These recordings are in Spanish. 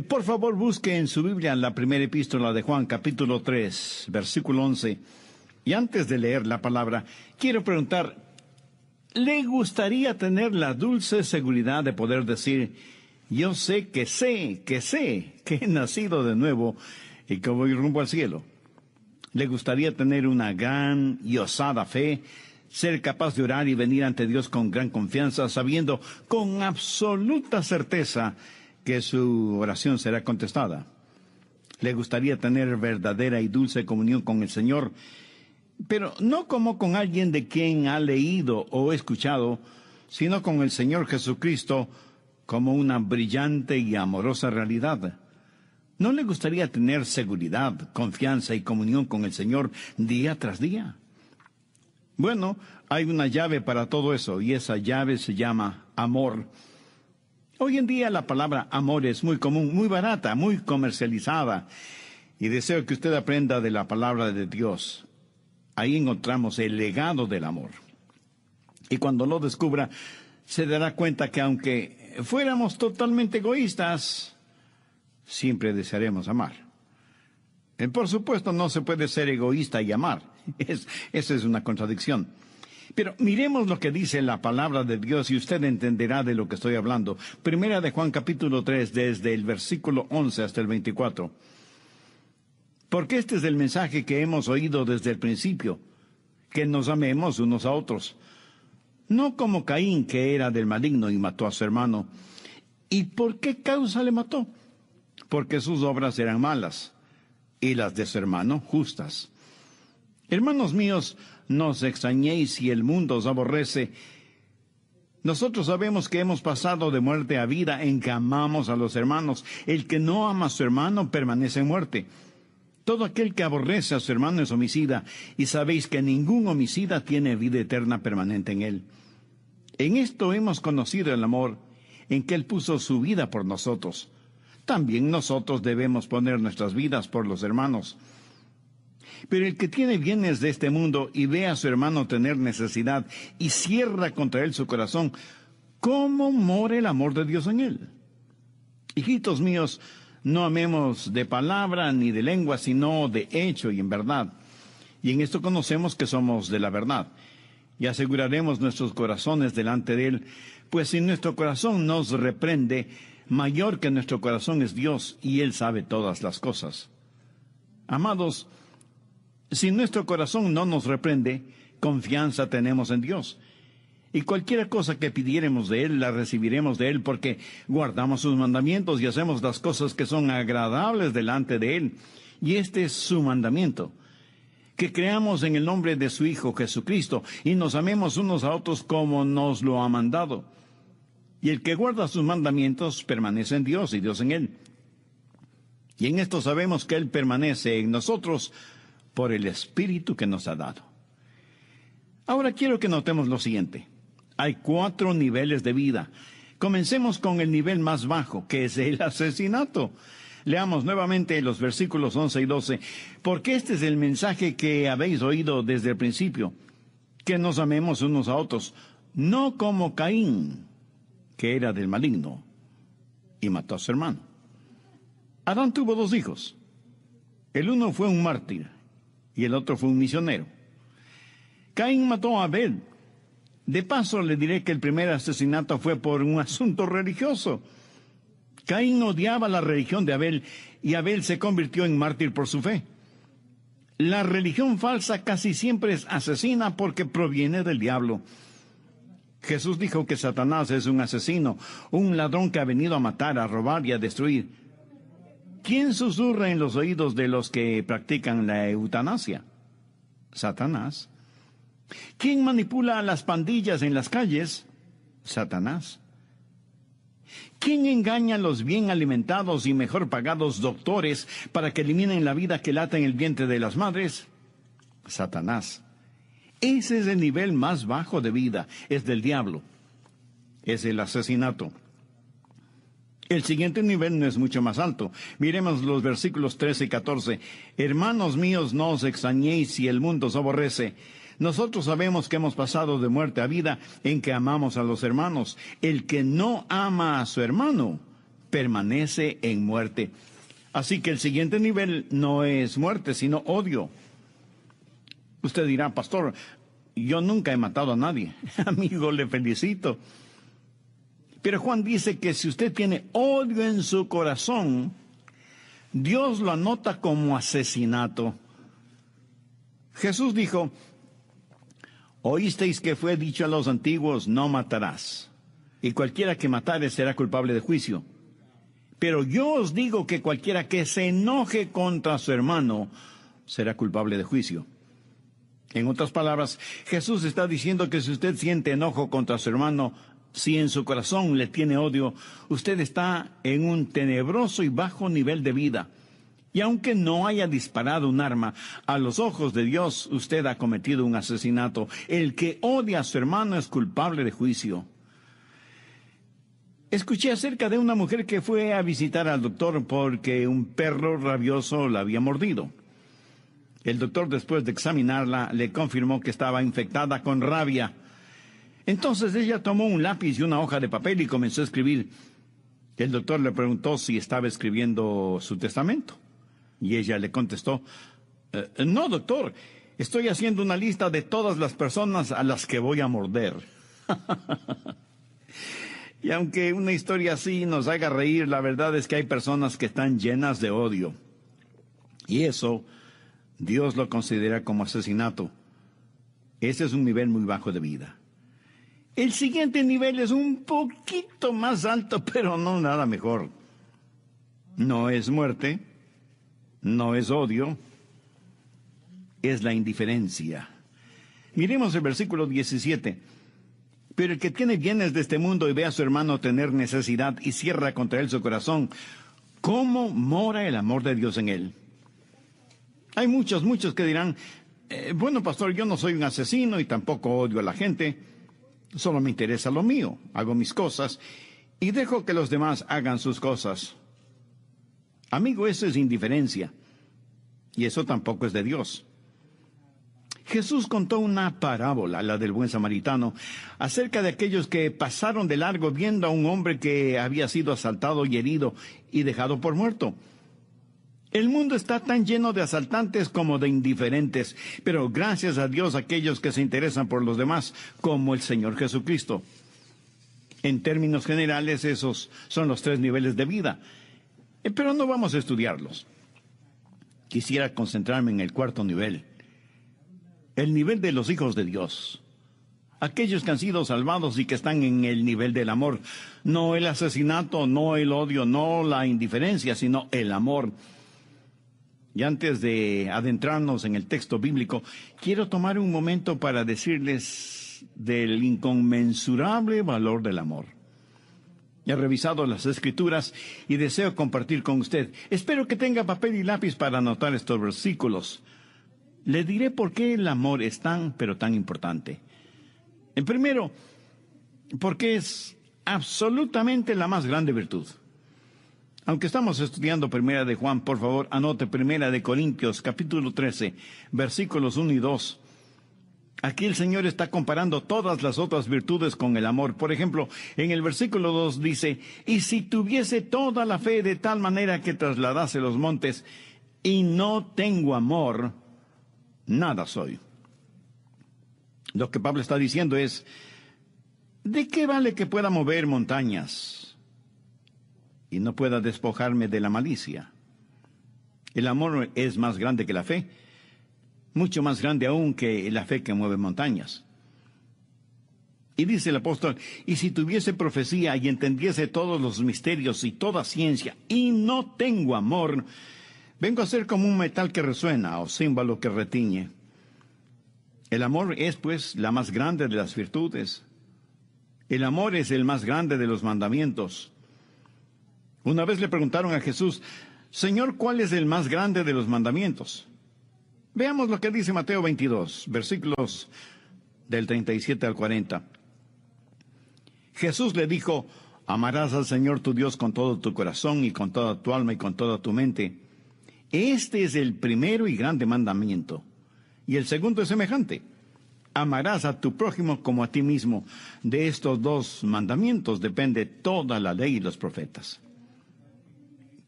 Por favor, busque en su Biblia la primera epístola de Juan, capítulo 3, versículo 11. Y antes de leer la palabra, quiero preguntar, ¿le gustaría tener la dulce seguridad de poder decir, yo sé que he nacido de nuevo y que voy rumbo al cielo? ¿Le gustaría tener una gran y osada fe, ser capaz de orar y venir ante Dios con gran confianza, sabiendo con absoluta certeza que su oración será contestada? ¿Le gustaría tener verdadera y dulce comunión con el Señor, pero no como con alguien de quien ha leído o escuchado, sino con el Señor Jesucristo como una brillante y amorosa realidad? ¿No le gustaría tener seguridad, confianza y comunión con el Señor día tras día? Bueno, hay una llave para todo eso, y esa llave se llama amor. Hoy en día la palabra amor es muy común, muy barata, muy comercializada, y deseo que usted aprenda de la palabra de Dios. Ahí encontramos el legado del amor. Y cuando lo descubra, se dará cuenta que aunque fuéramos totalmente egoístas, siempre desearemos amar. Por supuesto, no se puede ser egoísta y amar. Esa es una contradicción. Pero miremos lo que dice la palabra de Dios y usted entenderá de lo que estoy hablando. Primera de Juan, capítulo 3, desde el versículo 11 hasta el 24. Porque este es el mensaje que hemos oído desde el principio, que nos amemos unos a otros. No como Caín, que era del maligno y mató a su hermano. ¿Y por qué causa le mató? Porque sus obras eran malas, y las de su hermano justas. Hermanos míos, no os extrañéis si el mundo os aborrece. Nosotros sabemos que hemos pasado de muerte a vida en que amamos a los hermanos. El que no ama a su hermano permanece en muerte. Todo aquel que aborrece a su hermano es homicida, y sabéis que ningún homicida tiene vida eterna permanente en él. En esto hemos conocido el amor, en que él puso su vida por nosotros. También nosotros debemos poner nuestras vidas por los hermanos. Pero el que tiene bienes de este mundo y ve a su hermano tener necesidad y cierra contra él su corazón, ¿cómo mora el amor de Dios en él? Hijitos míos, no amemos de palabra ni de lengua, sino de hecho y en verdad. Y en esto conocemos que somos de la verdad. Y aseguraremos nuestros corazones delante de él, pues si nuestro corazón nos reprende, mayor que nuestro corazón es Dios, y él sabe todas las cosas. Amados, si nuestro corazón no nos reprende, confianza tenemos en Dios. Y cualquier cosa que pidiéremos de él, la recibiremos de él, porque guardamos sus mandamientos y hacemos las cosas que son agradables delante de él. Y este es su mandamiento: que creamos en el nombre de su Hijo Jesucristo, y nos amemos unos a otros como nos lo ha mandado. Y el que guarda sus mandamientos permanece en Dios y Dios en él. Y en esto sabemos que él permanece en nosotros por el Espíritu que nos ha dado. Ahora quiero que notemos lo siguiente. Hay 4 niveles de vida. Comencemos con el nivel más bajo, que es el asesinato. Leamos nuevamente los versículos 11 y 12. Porque este es el mensaje que habéis oído desde el principio, que nos amemos unos a otros, no como Caín, que era del maligno y mató a su hermano. Adán tuvo 2 hijos. El uno fue un mártir y el otro fue un misionero. Caín mató a Abel. De paso le diré que el primer asesinato fue por un asunto religioso. Caín odiaba la religión de Abel, y Abel se convirtió en mártir por su fe. La religión falsa casi siempre es asesina porque proviene del diablo. Jesús dijo que Satanás es un asesino, un ladrón que ha venido a matar, a robar y a destruir. ¿Quién susurra en los oídos de los que practican la eutanasia? Satanás. ¿Quién manipula a las pandillas en las calles? Satanás. ¿Quién engaña a los bien alimentados y mejor pagados doctores para que eliminen la vida que late en el vientre de las madres? Satanás. Ese es el nivel más bajo de vida, es del diablo. Es el asesinato. El siguiente nivel no es mucho más alto. Miremos los versículos 13 y 14. Hermanos míos, no os extrañéis si el mundo os aborrece. Nosotros sabemos que hemos pasado de muerte a vida en que amamos a los hermanos. El que no ama a su hermano permanece en muerte. Así que el siguiente nivel no es muerte, sino odio. Usted dirá, pastor, yo nunca he matado a nadie. Amigo, le felicito. Pero Juan dice que si usted tiene odio en su corazón, Dios lo anota como asesinato. Jesús dijo, oísteis que fue dicho a los antiguos, no matarás, y cualquiera que matare será culpable de juicio. Pero yo os digo que cualquiera que se enoje contra su hermano será culpable de juicio. En otras palabras, Jesús está diciendo que si usted siente enojo contra su hermano, si en su corazón le tiene odio, usted está en un tenebroso y bajo nivel de vida. Y aunque no haya disparado un arma, a los ojos de Dios usted ha cometido un asesinato. El que odia a su hermano es culpable de juicio. Escuché acerca de una mujer que fue a visitar al doctor porque un perro rabioso la había mordido. El doctor, después de examinarla, le confirmó que estaba infectada con rabia. Entonces ella tomó un lápiz y una hoja de papel y comenzó a escribir. El doctor le preguntó si estaba escribiendo su testamento. Y ella le contestó, no, doctor, estoy haciendo una lista de todas las personas a las que voy a morder. Y aunque una historia así nos haga reír, la verdad es que hay personas que están llenas de odio. Y eso Dios lo considera como asesinato. Ese es un nivel muy bajo de vida. El siguiente nivel es un poquito más alto, pero no nada mejor. No es muerte, no es odio, es la indiferencia. Miremos el versículo 17. Pero el que tiene bienes de este mundo y ve a su hermano tener necesidad y cierra contra él su corazón, ¿cómo mora el amor de Dios en él? Hay muchos que dirán, bueno, pastor, yo no soy un asesino y tampoco odio a la gente, solo me interesa lo mío, hago mis cosas y dejo que los demás hagan sus cosas. Amigo, eso es indiferencia y eso tampoco es de Dios. Jesús contó una parábola, la del buen samaritano, acerca de aquellos que pasaron de largo viendo a un hombre que había sido asaltado y herido y dejado por muerto. El mundo está tan lleno de asaltantes como de indiferentes, pero gracias a Dios aquellos que se interesan por los demás, como el Señor Jesucristo. En términos generales, esos son los 3 niveles de vida, pero no vamos a estudiarlos. Quisiera concentrarme en el 4º nivel. El nivel de los hijos de Dios. Aquellos que han sido salvados y que están en el nivel del amor. No el asesinato, no el odio, no la indiferencia, sino el amor. Y antes de adentrarnos en el texto bíblico, quiero tomar un momento para decirles del inconmensurable valor del amor. He revisado las Escrituras y deseo compartir con usted. Espero que tenga papel y lápiz para anotar estos versículos. Le diré por qué el amor es tan, pero tan importante. En primero, porque es absolutamente la más grande virtud. Aunque estamos estudiando Primera de Juan, por favor, anote Primera de Corintios, capítulo 13, versículos 1 y 2. Aquí el Señor está comparando todas las otras virtudes con el amor. Por ejemplo, en el versículo 2 dice, y si tuviese toda la fe de tal manera que trasladase los montes, y no tengo amor, nada soy. Lo que Pablo está diciendo es, ¿de qué vale que pueda mover montañas y no pueda despojarme de la malicia? El amor es más grande que la fe, mucho más grande aún que la fe que mueve montañas. Y dice el apóstol, y si tuviese profecía y entendiese todos los misterios y toda ciencia, y no tengo amor, vengo a ser como un metal que resuena o címbalo que retiñe. El amor es, pues, la más grande de las virtudes. El amor es el más grande de los mandamientos. Una vez le preguntaron a Jesús, Señor, ¿cuál es el más grande de los mandamientos? Veamos lo que dice Mateo 22, versículos del 37 al 40. Jesús le dijo, amarás al Señor tu Dios con todo tu corazón y con toda tu alma y con toda tu mente. Este es el primero y grande mandamiento. Y el segundo es semejante. Amarás a tu prójimo como a ti mismo. De estos 2 mandamientos depende toda la ley y los profetas.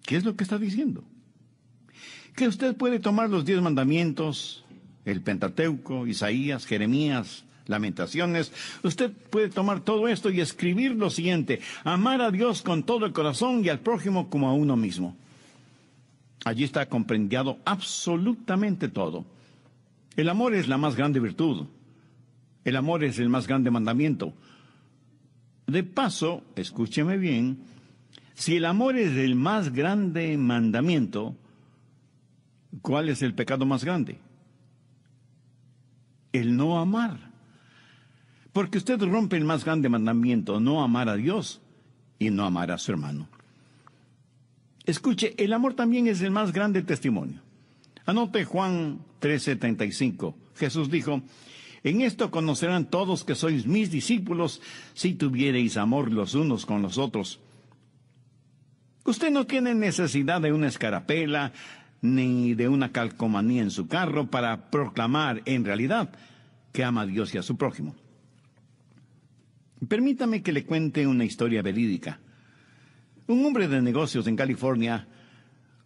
¿Qué es lo que está diciendo? Que usted puede tomar los 10 mandamientos, el Pentateuco, Isaías, Jeremías, Lamentaciones. Usted puede tomar todo esto y escribir lo siguiente: amar a Dios con todo el corazón y al prójimo como a uno mismo. Allí está comprendido absolutamente todo. El amor es la más grande virtud. El amor es el más grande mandamiento. De paso, escúcheme bien, si el amor es el más grande mandamiento, ¿cuál es el pecado más grande? El no amar. Porque usted rompe el más grande mandamiento, no amar a Dios y no amar a su hermano. Escuche, el amor también es el más grande testimonio. Anote Juan 13:35. Jesús dijo: en esto conocerán todos que sois mis discípulos, si tuviereis amor los unos con los otros. Usted no tiene necesidad de una escarapela ni de una calcomanía en su carro para proclamar en realidad que ama a Dios y a su prójimo. Permítame que le cuente una historia verídica. Un hombre de negocios en California,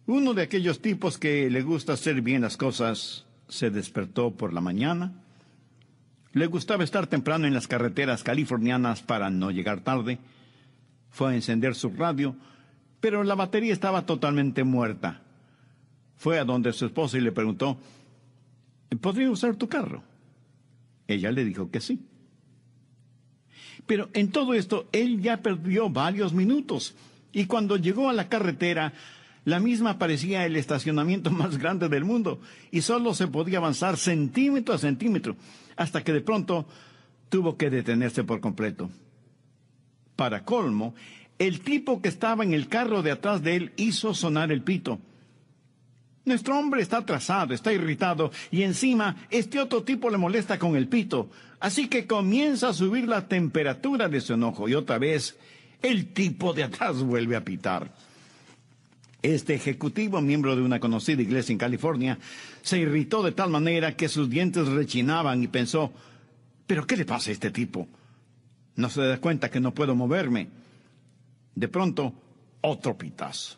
uno de aquellos tipos que le gusta hacer bien las cosas, se despertó por la mañana. Le gustaba estar temprano en las carreteras californianas para no llegar tarde. Fue a encender su radio, pero la batería estaba totalmente muerta. Fue a donde su esposa y le preguntó: ¿podría usar tu carro? Ella le dijo que sí. Pero en todo esto, él ya perdió varios minutos. Y cuando llegó a la carretera, la misma parecía el estacionamiento más grande del mundo. Y solo se podía avanzar centímetro a centímetro, hasta que de pronto tuvo que detenerse por completo. Para colmo, el tipo que estaba en el carro de atrás de él hizo sonar el pito. Nuestro hombre está atrasado, está irritado, y encima este otro tipo le molesta con el pito. Así que comienza a subir la temperatura de su enojo, y otra vez el tipo de atrás vuelve a pitar. Este ejecutivo, miembro de una conocida iglesia en California, se irritó de tal manera que sus dientes rechinaban y pensó: ¿pero qué le pasa a este tipo? No se da cuenta que no puedo moverme. De pronto, otro pitazo.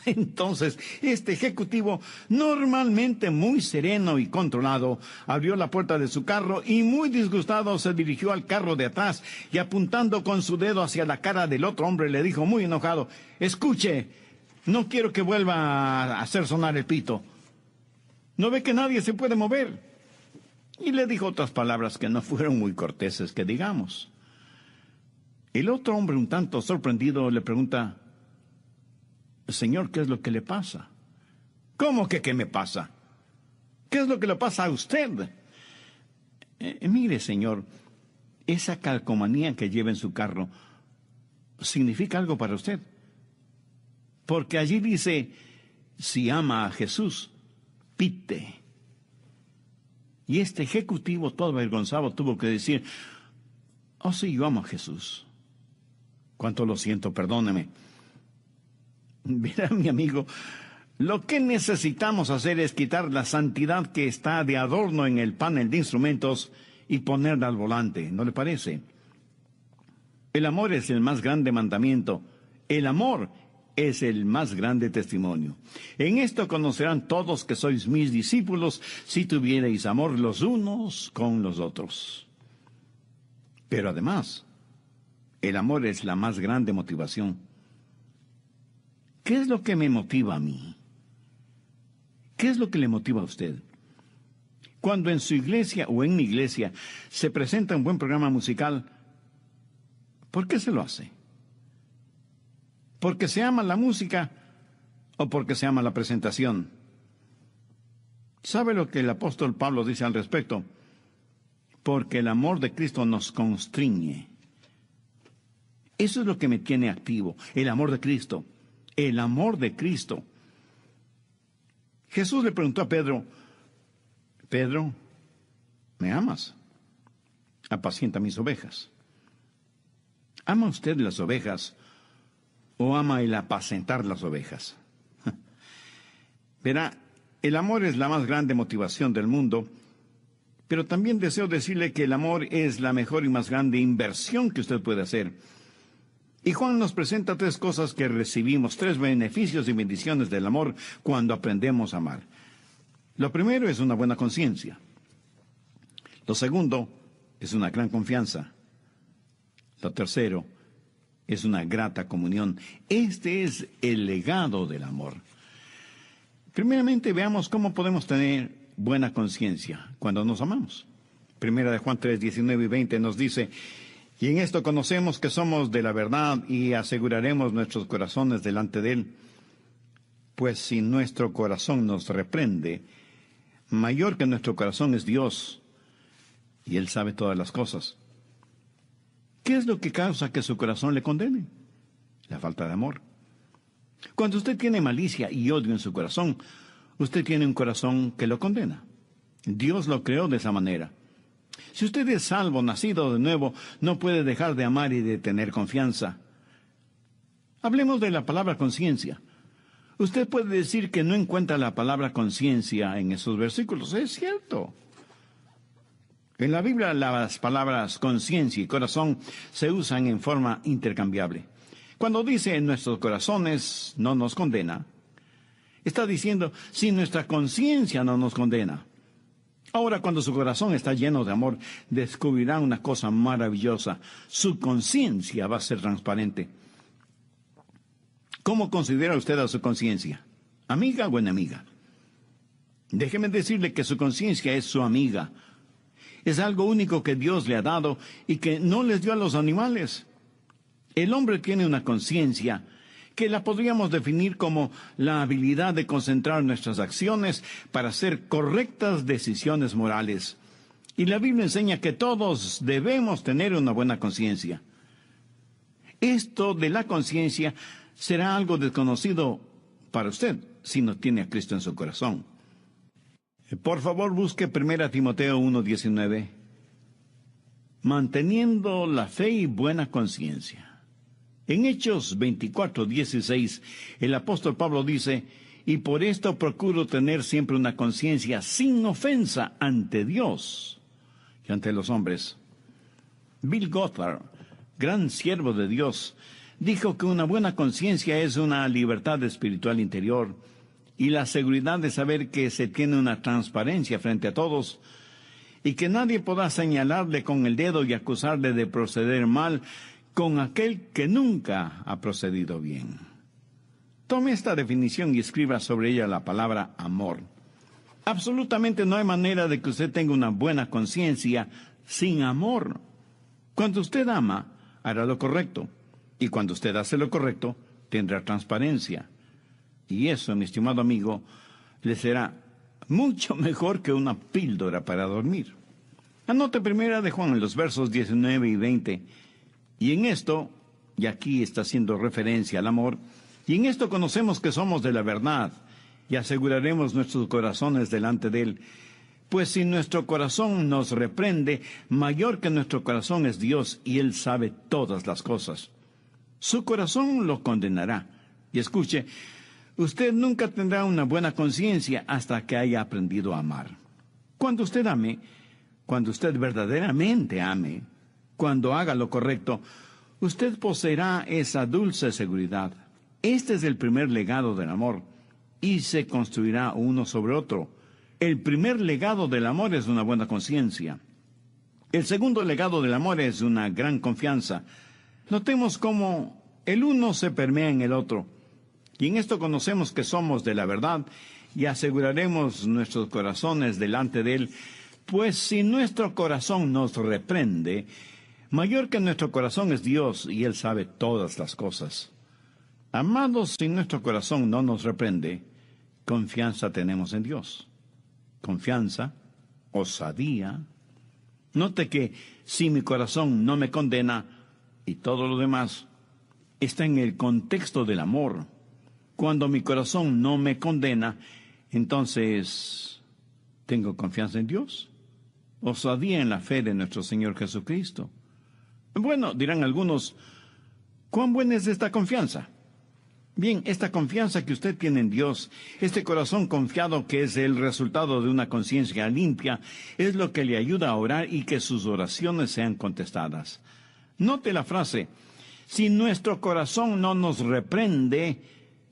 Entonces, este ejecutivo, normalmente muy sereno y controlado, abrió la puerta de su carro y muy disgustado se dirigió al carro de atrás y apuntando con su dedo hacia la cara del otro hombre le dijo muy enojado: escuche, no quiero que vuelva a hacer sonar el pito. ¿No ve que nadie se puede mover? Y le dijo otras palabras que no fueron muy corteses, que digamos. El otro hombre, un tanto sorprendido, le pregunta: Señor, ¿qué es lo que le pasa? ¿Cómo que qué me pasa? ¿Qué es lo que le pasa a usted? Mire, señor, esa calcomanía que lleva en su carro significa algo para usted. Porque allí dice: si ama a Jesús, pite. Y este ejecutivo, todo avergonzado, tuvo que decir: oh, sí, yo amo a Jesús. Cuánto lo siento, perdóneme. Mira, mi amigo, lo que necesitamos hacer es quitar la santidad que está de adorno en el panel de instrumentos y ponerla al volante, ¿no le parece? El amor es el más grande mandamiento. El amor es el más grande testimonio. En esto conocerán todos que sois mis discípulos, si tuviereis amor los unos con los otros. Pero además, el amor es la más grande motivación. ¿Qué es lo que me motiva a mí? ¿Qué es lo que le motiva a usted? Cuando en su iglesia o en mi iglesia se presenta un buen programa musical, ¿por qué se lo hace? ¿Porque se ama la música o porque se ama la presentación? ¿Sabe lo que el apóstol Pablo dice al respecto? Porque el amor de Cristo nos constriñe. Eso es lo que me tiene activo, el amor de Cristo. El amor de Cristo. Jesús le preguntó a Pedro: Pedro, ¿me amas? Apacienta mis ovejas. ¿Ama usted las ovejas o ama el apacentar las ovejas? Verá, el amor es la más grande motivación del mundo, pero también deseo decirle que el amor es la mejor y más grande inversión que usted puede hacer. Y Juan nos presenta tres cosas que recibimos, tres beneficios y bendiciones del amor cuando aprendemos a amar. Lo primero es una buena conciencia. Lo segundo es una gran confianza. Lo tercero es una grata comunión. Este es el legado del amor. Primeramente veamos cómo podemos tener buena conciencia cuando nos amamos. Primera de Juan 3, 19 y 20 nos dice: y en esto conocemos que somos de la verdad y aseguraremos nuestros corazones delante de Él. Pues si nuestro corazón nos reprende, mayor que nuestro corazón es Dios, y Él sabe todas las cosas. ¿Qué es lo que causa que su corazón le condene? La falta de amor. Cuando usted tiene malicia y odio en su corazón, usted tiene un corazón que lo condena. Dios lo creó de esa manera. Si usted es salvo, nacido de nuevo, no puede dejar de amar y de tener confianza. Hablemos de la palabra conciencia. Usted puede decir que no encuentra la palabra conciencia en esos versículos. Es cierto. En la Biblia las palabras conciencia y corazón se usan en forma intercambiable. Cuando dice en nuestros corazones no nos condena, está diciendo si nuestra conciencia no nos condena. Ahora, cuando su corazón está lleno de amor, descubrirá una cosa maravillosa. Su conciencia va a ser transparente. ¿Cómo considera usted a su conciencia? ¿Amiga o enemiga? Déjeme decirle que su conciencia es su amiga. Es algo único que Dios le ha dado y que no les dio a los animales. El hombre tiene una conciencia que la podríamos definir como la habilidad de concentrar nuestras acciones para hacer correctas decisiones morales. Y la Biblia enseña que todos debemos tener una buena conciencia. Esto de la conciencia será algo desconocido para usted si no tiene a Cristo en su corazón. Por favor, busque 1 Timoteo 1:19. Manteniendo la fe y buena conciencia. En Hechos 24:16, el apóstol Pablo dice: y por esto procuro tener siempre una conciencia sin ofensa ante Dios y ante los hombres. Bill Gothard, gran siervo de Dios, dijo que una buena conciencia es una libertad espiritual interior y la seguridad de saber que se tiene una transparencia frente a todos y que nadie podrá señalarle con el dedo y acusarle de proceder mal con aquel que nunca ha procedido bien. Tome esta definición y escriba sobre ella la palabra amor. Absolutamente no hay manera de que usted tenga una buena conciencia sin amor. Cuando usted ama, hará lo correcto. Y cuando usted hace lo correcto, tendrá transparencia. Y eso, mi estimado amigo, le será mucho mejor que una píldora para dormir. Anote 1 de Juan en los versos 19 y 20. Y en esto, y aquí está haciendo referencia al amor, y en esto conocemos que somos de la verdad, y aseguraremos nuestros corazones delante de Él. Pues si nuestro corazón nos reprende, mayor que nuestro corazón es Dios, y Él sabe todas las cosas. Su corazón lo condenará. Y escuche, usted nunca tendrá una buena conciencia hasta que haya aprendido a amar. Cuando usted ame, cuando usted verdaderamente ame, cuando haga lo correcto, usted poseerá esa dulce seguridad. Este es el primer legado del amor, y se construirá uno sobre otro. El primer legado del amor es una buena conciencia. El segundo legado del amor es una gran confianza. Notemos cómo el uno se permea en el otro. Y en esto conocemos que somos de la verdad, y aseguraremos nuestros corazones delante de Él. Pues si nuestro corazón nos reprende, mayor que nuestro corazón es Dios, y Él sabe todas las cosas. Amados, si nuestro corazón no nos reprende, confianza tenemos en Dios. Confianza, osadía. Note que si mi corazón no me condena, y todo lo demás, está en el contexto del amor. Cuando mi corazón no me condena, entonces tengo confianza en Dios. Osadía en la fe de nuestro Señor Jesucristo. Bueno, dirán algunos, ¿cuán buena es esta confianza? Bien, esta confianza que usted tiene en Dios, este corazón confiado que es el resultado de una conciencia limpia, es lo que le ayuda a orar y que sus oraciones sean contestadas. Note la frase, Si nuestro corazón no nos reprende,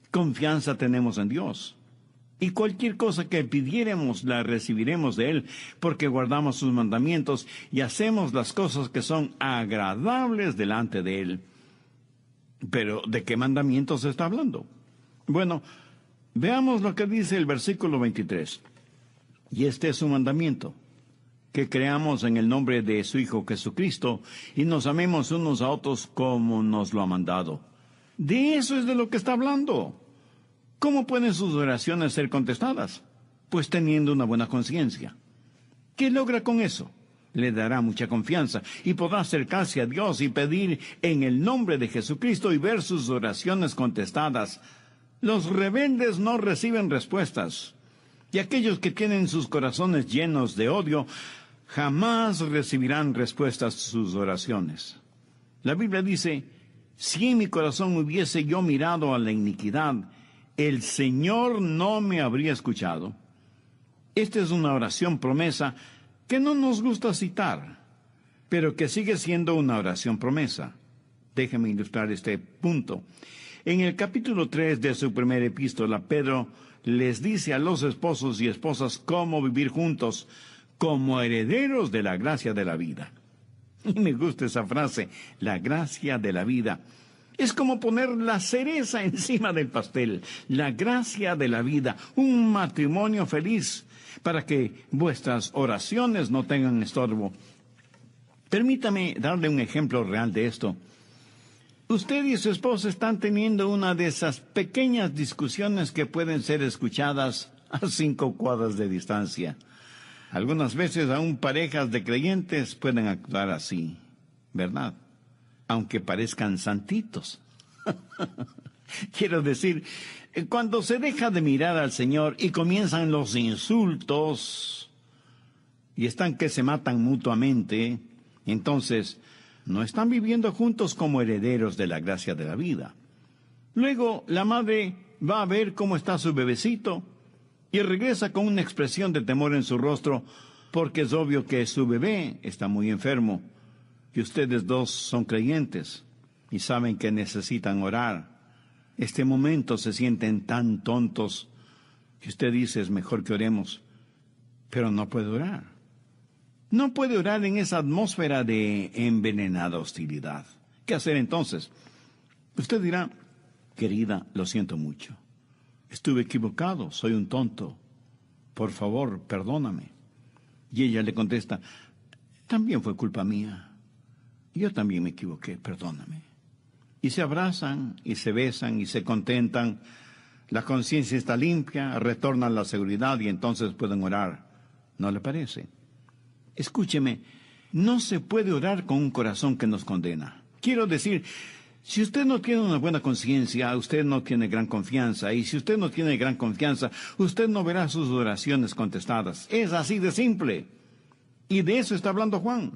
confianza tenemos en Dios. Y cualquier cosa que pidiéramos la recibiremos de Él, porque guardamos sus mandamientos y hacemos las cosas que son agradables delante de Él. Pero, ¿de qué mandamientos está hablando? Bueno, veamos lo que dice el versículo 23. Y este es su mandamiento: que creamos en el nombre de su Hijo Jesucristo y nos amemos unos a otros como nos lo ha mandado. De eso es de lo que está hablando. ¿Cómo pueden sus oraciones ser contestadas? Pues teniendo una buena conciencia. ¿Qué logra con eso? Le dará mucha confianza y podrá acercarse a Dios y pedir en el nombre de Jesucristo y ver sus oraciones contestadas. Los rebeldes no reciben respuestas, y aquellos que tienen sus corazones llenos de odio jamás recibirán respuestas a sus oraciones. La Biblia dice: si en mi corazón hubiese yo mirado a la iniquidad, el Señor no me habría escuchado. Esta es una oración promesa que no nos gusta citar, pero que sigue siendo una oración promesa. Déjeme ilustrar este punto. En el capítulo 3 de su primera epístola, Pedro les dice a los esposos y esposas cómo vivir juntos como herederos de la gracia de la vida. Y me gusta esa frase, la gracia de la vida. Es como poner la cereza encima del pastel, la gracia de la vida, un matrimonio feliz, para que vuestras oraciones no tengan estorbo. Permítame darle un ejemplo real de esto. Usted y su esposa están teniendo una de esas pequeñas discusiones que pueden ser escuchadas a 5 cuadras de distancia. Algunas veces aún parejas de creyentes pueden actuar así, ¿verdad? Aunque parezcan santitos. Quiero decir, cuando se deja de mirar al Señor y comienzan los insultos y están que se matan mutuamente, entonces no están viviendo juntos como herederos de la gracia de la vida. Luego la madre va a ver cómo está su bebecito y regresa con una expresión de temor en su rostro, porque es obvio que su bebé está muy enfermo. Y ustedes dos son creyentes y saben que necesitan orar. Este momento se sienten tan tontos que usted dice: es mejor que oremos. Pero no puede orar. No puede orar en esa atmósfera de envenenada hostilidad. ¿Qué hacer entonces? Usted dirá: querida, lo siento mucho. Estuve equivocado, soy un tonto. Por favor, perdóname. Y ella le contesta: también fue culpa mía. Yo también me equivoqué, perdóname. Y se abrazan, y se besan, y se contentan. La conciencia está limpia, retornan la seguridad, y entonces pueden orar. ¿No le parece? Escúcheme, no se puede orar con un corazón que nos condena. Quiero decir, si usted no tiene una buena conciencia, usted no tiene gran confianza. Y si usted no tiene gran confianza, usted no verá sus oraciones contestadas. Es así de simple. Y de eso está hablando Juan.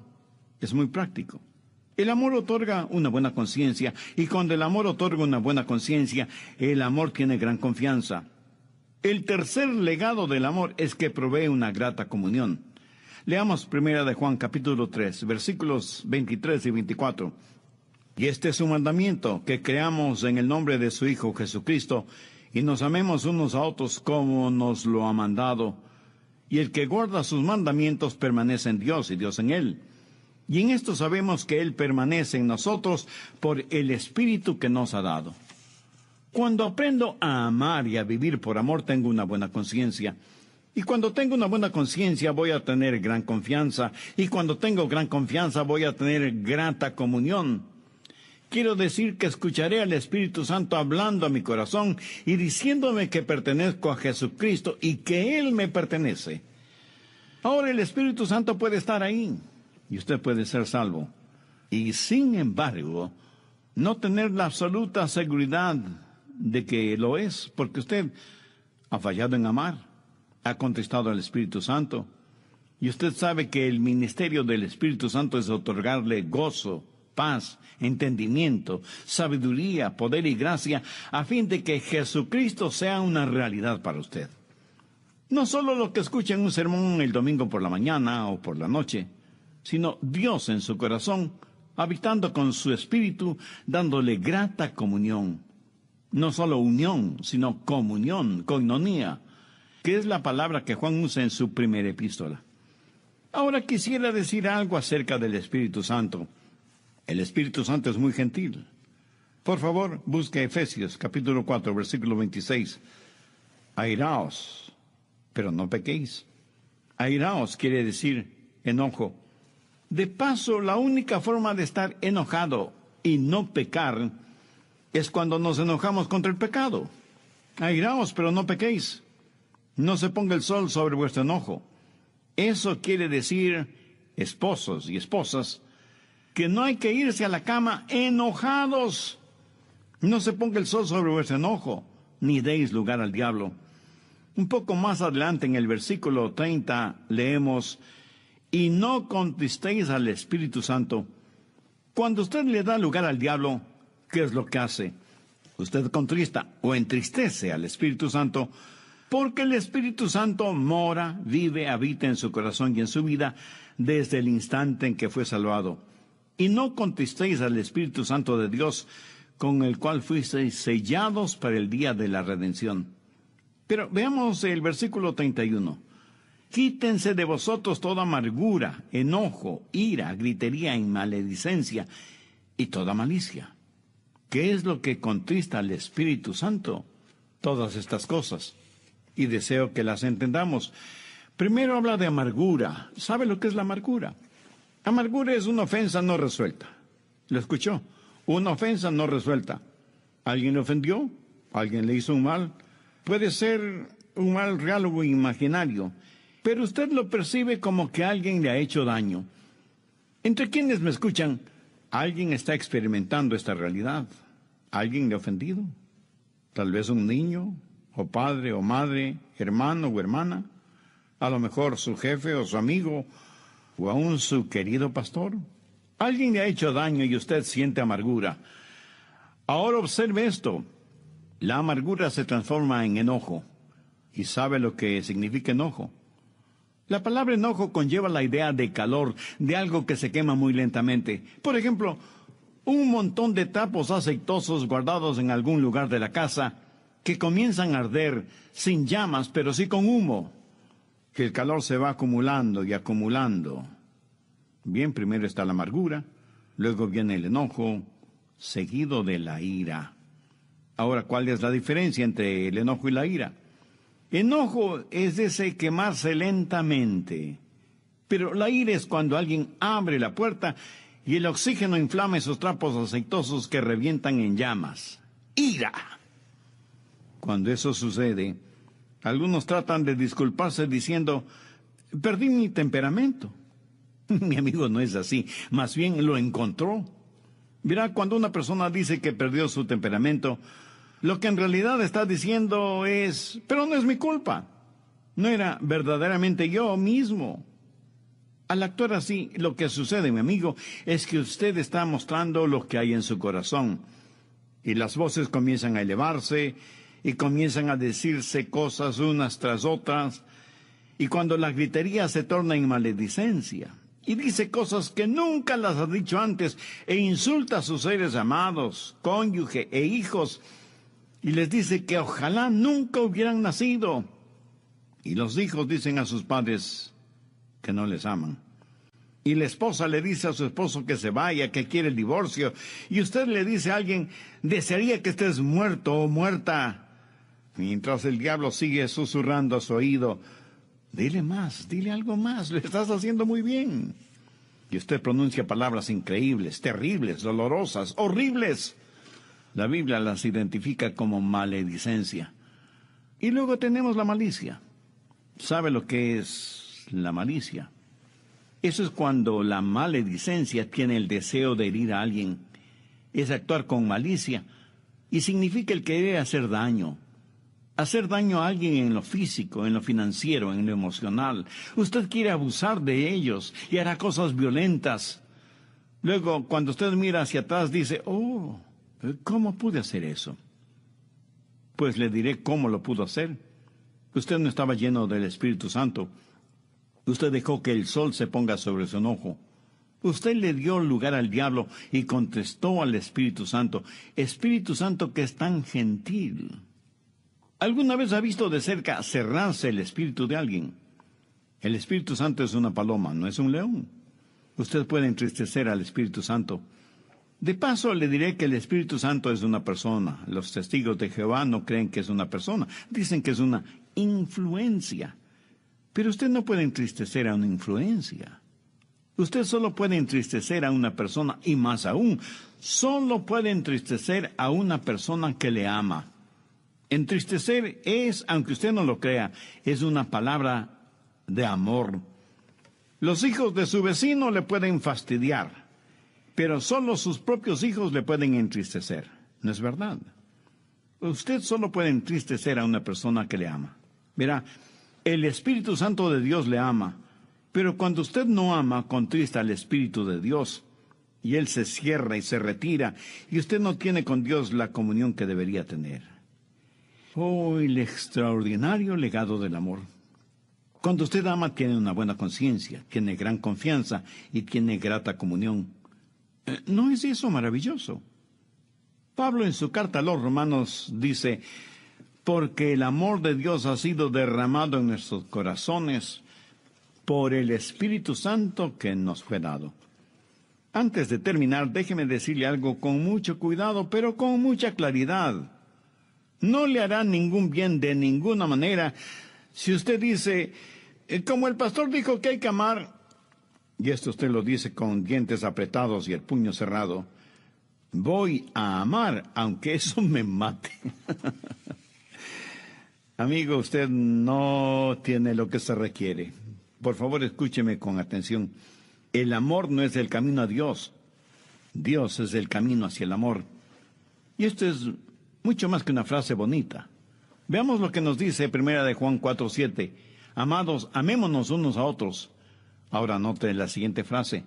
Es muy práctico. El amor otorga una buena conciencia, y cuando el amor otorga una buena conciencia, el amor tiene gran confianza. El tercer legado del amor es que provee una grata comunión. Leamos 1 Juan capítulo 3, versículos 23 y 24. Y este es su mandamiento, que creamos en el nombre de su Hijo Jesucristo, y nos amemos unos a otros como nos lo ha mandado. Y el que guarda sus mandamientos permanece en Dios y Dios en él. Y en esto sabemos que Él permanece en nosotros por el Espíritu que nos ha dado. Cuando aprendo a amar y a vivir por amor, tengo una buena conciencia. Y cuando tengo una buena conciencia, voy a tener gran confianza. Y cuando tengo gran confianza, voy a tener grata comunión. Quiero decir que escucharé al Espíritu Santo hablando a mi corazón y diciéndome que pertenezco a Jesucristo y que Él me pertenece. Ahora el Espíritu Santo puede estar ahí y usted puede ser salvo. Y sin embargo, no tener la absoluta seguridad de que lo es, porque usted ha fallado en amar, ha contristado al Espíritu Santo. Y usted sabe que el ministerio del Espíritu Santo es otorgarle gozo, paz, entendimiento, sabiduría, poder y gracia, a fin de que Jesucristo sea una realidad para usted. No solo lo que escucha en un sermón el domingo por la mañana o por la noche, sino Dios en su corazón habitando con su espíritu, dándole grata comunión. No solo unión, sino comunión, koinonía, que es la palabra que Juan usa en su primera epístola. Ahora quisiera decir algo acerca del Espíritu Santo. El Espíritu Santo es muy gentil. Por favor, busque Efesios capítulo 4, versículo 26. Airaos, pero no pequéis. Airaos quiere decir enojo. De paso, la única forma de estar enojado y no pecar es cuando nos enojamos contra el pecado. Airaos, pero no pequéis. No se ponga el sol sobre vuestro enojo. Eso quiere decir, esposos y esposas, que no hay que irse a la cama enojados. No se ponga el sol sobre vuestro enojo, ni deis lugar al diablo. Un poco más adelante en el versículo 30 leemos, y no contristéis al Espíritu Santo. Cuando usted le da lugar al diablo, ¿qué es lo que hace? Usted contrista o entristece al Espíritu Santo, porque el Espíritu Santo mora, vive, habita en su corazón y en su vida desde el instante en que fue salvado. Y no contristéis al Espíritu Santo de Dios, con el cual fuisteis sellados para el día de la redención. Pero veamos el versículo 31. Quítense de vosotros toda amargura, enojo, ira, gritería, maledicencia y toda malicia. ¿Qué es lo que contrista al Espíritu Santo? Todas estas cosas. Y deseo que las entendamos. Primero habla de amargura. ¿Sabe lo que es la amargura? Amargura es una ofensa no resuelta. ¿Lo escuchó? Una ofensa no resuelta. ¿Alguien le ofendió? ¿Alguien le hizo un mal? Puede ser un mal real o imaginario, pero usted lo percibe como que alguien le ha hecho daño. Entre quienes me escuchan, alguien está experimentando esta realidad. ¿Alguien le ha ofendido? Tal vez un niño, o padre, o madre, hermano o hermana. A lo mejor su jefe o su amigo, o aún su querido pastor. Alguien le ha hecho daño y usted siente amargura. Ahora observe esto. La amargura se transforma en enojo. ¿Y sabe lo que significa enojo? La palabra enojo conlleva la idea de calor, de algo que se quema muy lentamente. Por ejemplo, un montón de trapos aceitosos guardados en algún lugar de la casa que comienzan a arder sin llamas, pero sí con humo. Que el calor se va acumulando y acumulando. Bien, primero está la amargura, luego viene el enojo, seguido de la ira. Ahora, ¿cuál es la diferencia entre el enojo y la ira? Enojo es ese quemarse lentamente, pero la ira es cuando alguien abre la puerta y el oxígeno inflama esos trapos aceitosos que revientan en llamas. ¡Ira! Cuando eso sucede, algunos tratan de disculparse diciendo, perdí mi temperamento. Mi amigo, no es así, más bien lo encontró. Verá, cuando una persona dice que perdió su temperamento, lo que en realidad está diciendo es, pero no es mi culpa. No era verdaderamente yo mismo. Al actuar así, lo que sucede, mi amigo, es que usted está mostrando lo que hay en su corazón. Y las voces comienzan a elevarse y comienzan a decirse cosas unas tras otras. Y cuando la gritería se torna en maledicencia y dice cosas que nunca las ha dicho antes e insulta a sus seres amados, cónyuge e hijos, y les dice que ojalá nunca hubieran nacido. Y los hijos dicen a sus padres que no les aman. Y la esposa le dice a su esposo que se vaya, que quiere el divorcio. Y usted le dice a alguien, desearía que estés muerto o muerta. Mientras el diablo sigue susurrando a su oído, dile más, dile algo más, lo estás haciendo muy bien. Y usted pronuncia palabras increíbles, terribles, dolorosas, horribles. La Biblia las identifica como maledicencia. Y luego tenemos la malicia. ¿Sabe lo que es la malicia? Eso es cuando la maledicencia tiene el deseo de herir a alguien. Es actuar con malicia y significa el querer hacer daño. Hacer daño a alguien en lo físico, en lo financiero, en lo emocional. Usted quiere abusar de ellos y hará cosas violentas. Luego, cuando usted mira hacia atrás, dice, oh, ¿cómo pude hacer eso? Pues le diré cómo lo pudo hacer. Usted no estaba lleno del Espíritu Santo. Usted dejó que el sol se ponga sobre su enojo. Usted le dio lugar al diablo y contestó al Espíritu Santo que es tan gentil. ¿Alguna vez ha visto de cerca cerrarse el espíritu de alguien? El Espíritu Santo es una paloma, no es un león. Usted puede entristecer al Espíritu Santo. De paso, le diré que el Espíritu Santo es una persona. Los testigos de Jehová no creen que es una persona. Dicen que es una influencia. Pero usted no puede entristecer a una influencia. Usted solo puede entristecer a una persona, y más aún, solo puede entristecer a una persona que le ama. Entristecer es, aunque usted no lo crea, es una palabra de amor. Los hijos de su vecino le pueden fastidiar, pero solo sus propios hijos le pueden entristecer. ¿No es verdad? Usted solo puede entristecer a una persona que le ama. Verá, el Espíritu Santo de Dios le ama, pero cuando usted no ama, contrista al Espíritu de Dios, y Él se cierra y se retira, y usted no tiene con Dios la comunión que debería tener. Oh, el extraordinario legado del amor. Cuando usted ama, tiene una buena conciencia, tiene gran confianza y tiene grata comunión. ¿No es eso maravilloso? Pablo en su carta a los Romanos dice, porque el amor de Dios ha sido derramado en nuestros corazones por el Espíritu Santo que nos fue dado. Antes de terminar, déjeme decirle algo con mucho cuidado, pero con mucha claridad. No le hará ningún bien de ninguna manera si usted dice, como el pastor dijo que hay que amar, y esto usted lo dice con dientes apretados y el puño cerrado, voy a amar aunque eso me mate. Amigo, usted no tiene lo que se requiere. Por favor, escúcheme con atención. El amor no es el camino a Dios. Dios es el camino hacia el amor. Y esto es mucho más que una frase bonita. Veamos lo que nos dice 1 Juan 4:7. Amados, amémonos unos a otros. Ahora note la siguiente frase.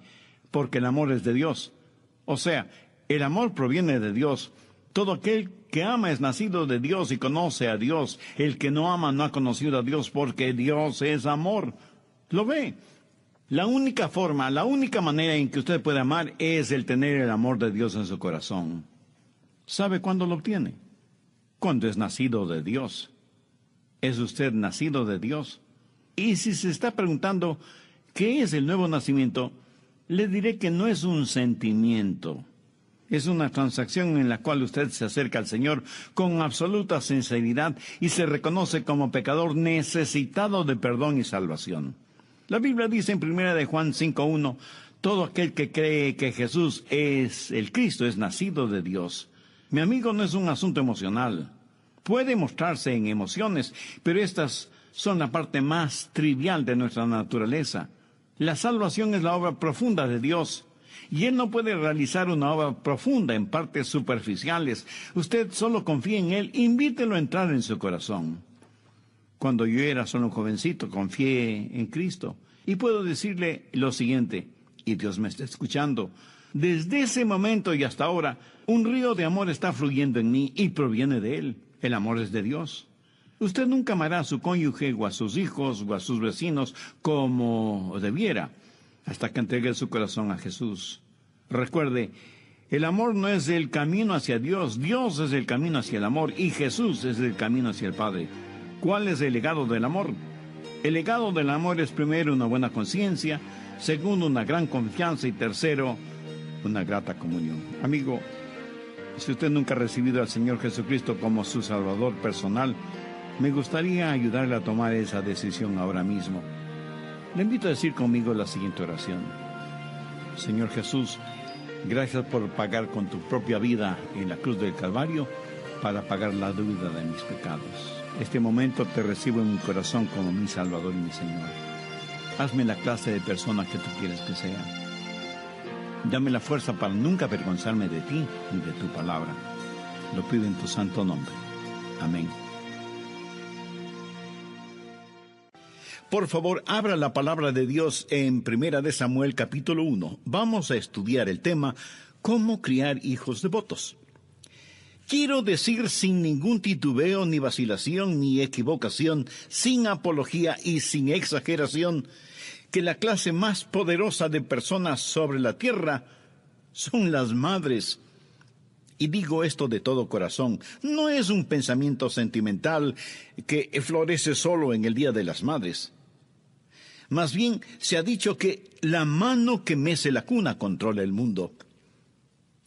Porque el amor es de Dios. O sea, el amor proviene de Dios. Todo aquel que ama es nacido de Dios y conoce a Dios. El que no ama no ha conocido a Dios porque Dios es amor. ¿Lo ve? La única forma, la única manera en que usted puede amar es el tener el amor de Dios en su corazón. ¿Sabe cuándo lo obtiene? Cuando es nacido de Dios. ¿Es usted nacido de Dios? Y si se está preguntando qué es el nuevo nacimiento, le diré que no es un sentimiento. Es una transacción en la cual usted se acerca al Señor con absoluta sinceridad y se reconoce como pecador necesitado de perdón y salvación. La Biblia dice en 1 Juan 5:1, todo aquel que cree que Jesús es el Cristo es nacido de Dios. Mi amigo, no es un asunto emocional. Puede mostrarse en emociones, pero estas son la parte más trivial de nuestra naturaleza. La salvación es la obra profunda de Dios. Y Él no puede realizar una obra profunda en partes superficiales. Usted solo confía en Él, invítelo a entrar en su corazón. Cuando yo era solo un jovencito, confié en Cristo. Y puedo decirle lo siguiente, y Dios me está escuchando. Desde ese momento y hasta ahora, un río de amor está fluyendo en mí y proviene de Él. El amor es de Dios. Usted nunca amará a su cónyuge o a sus hijos o a sus vecinos como debiera, hasta que entregue su corazón a Jesús. Recuerde, el amor no es el camino hacia Dios. Dios es el camino hacia el amor y Jesús es el camino hacia el Padre. ¿Cuál es el legado del amor? El legado del amor es primero una buena conciencia, segundo una gran confianza y tercero una grata comunión. Amigo, si usted nunca ha recibido al Señor Jesucristo como su Salvador personal, me gustaría ayudarle a tomar esa decisión ahora mismo. Le invito a decir conmigo la siguiente oración. Señor Jesús, gracias por pagar con tu propia vida en la cruz del Calvario para pagar la deuda de mis pecados. Este momento te recibo en mi corazón como mi Salvador y mi Señor. Hazme la clase de persona que tú quieres que sea. Dame la fuerza para nunca avergonzarme de ti y de tu palabra. Lo pido en tu santo nombre. Amén. Por favor, abra la palabra de Dios en 1 Samuel capítulo 1. Vamos a estudiar el tema, ¿cómo criar hijos devotos? Quiero decir sin ningún titubeo, ni vacilación, ni equivocación, sin apología y sin exageración, que la clase más poderosa de personas sobre la tierra son las madres. Y digo esto de todo corazón, no es un pensamiento sentimental que florece solo en el Día de las Madres. Más bien, se ha dicho que la mano que mece la cuna controla el mundo.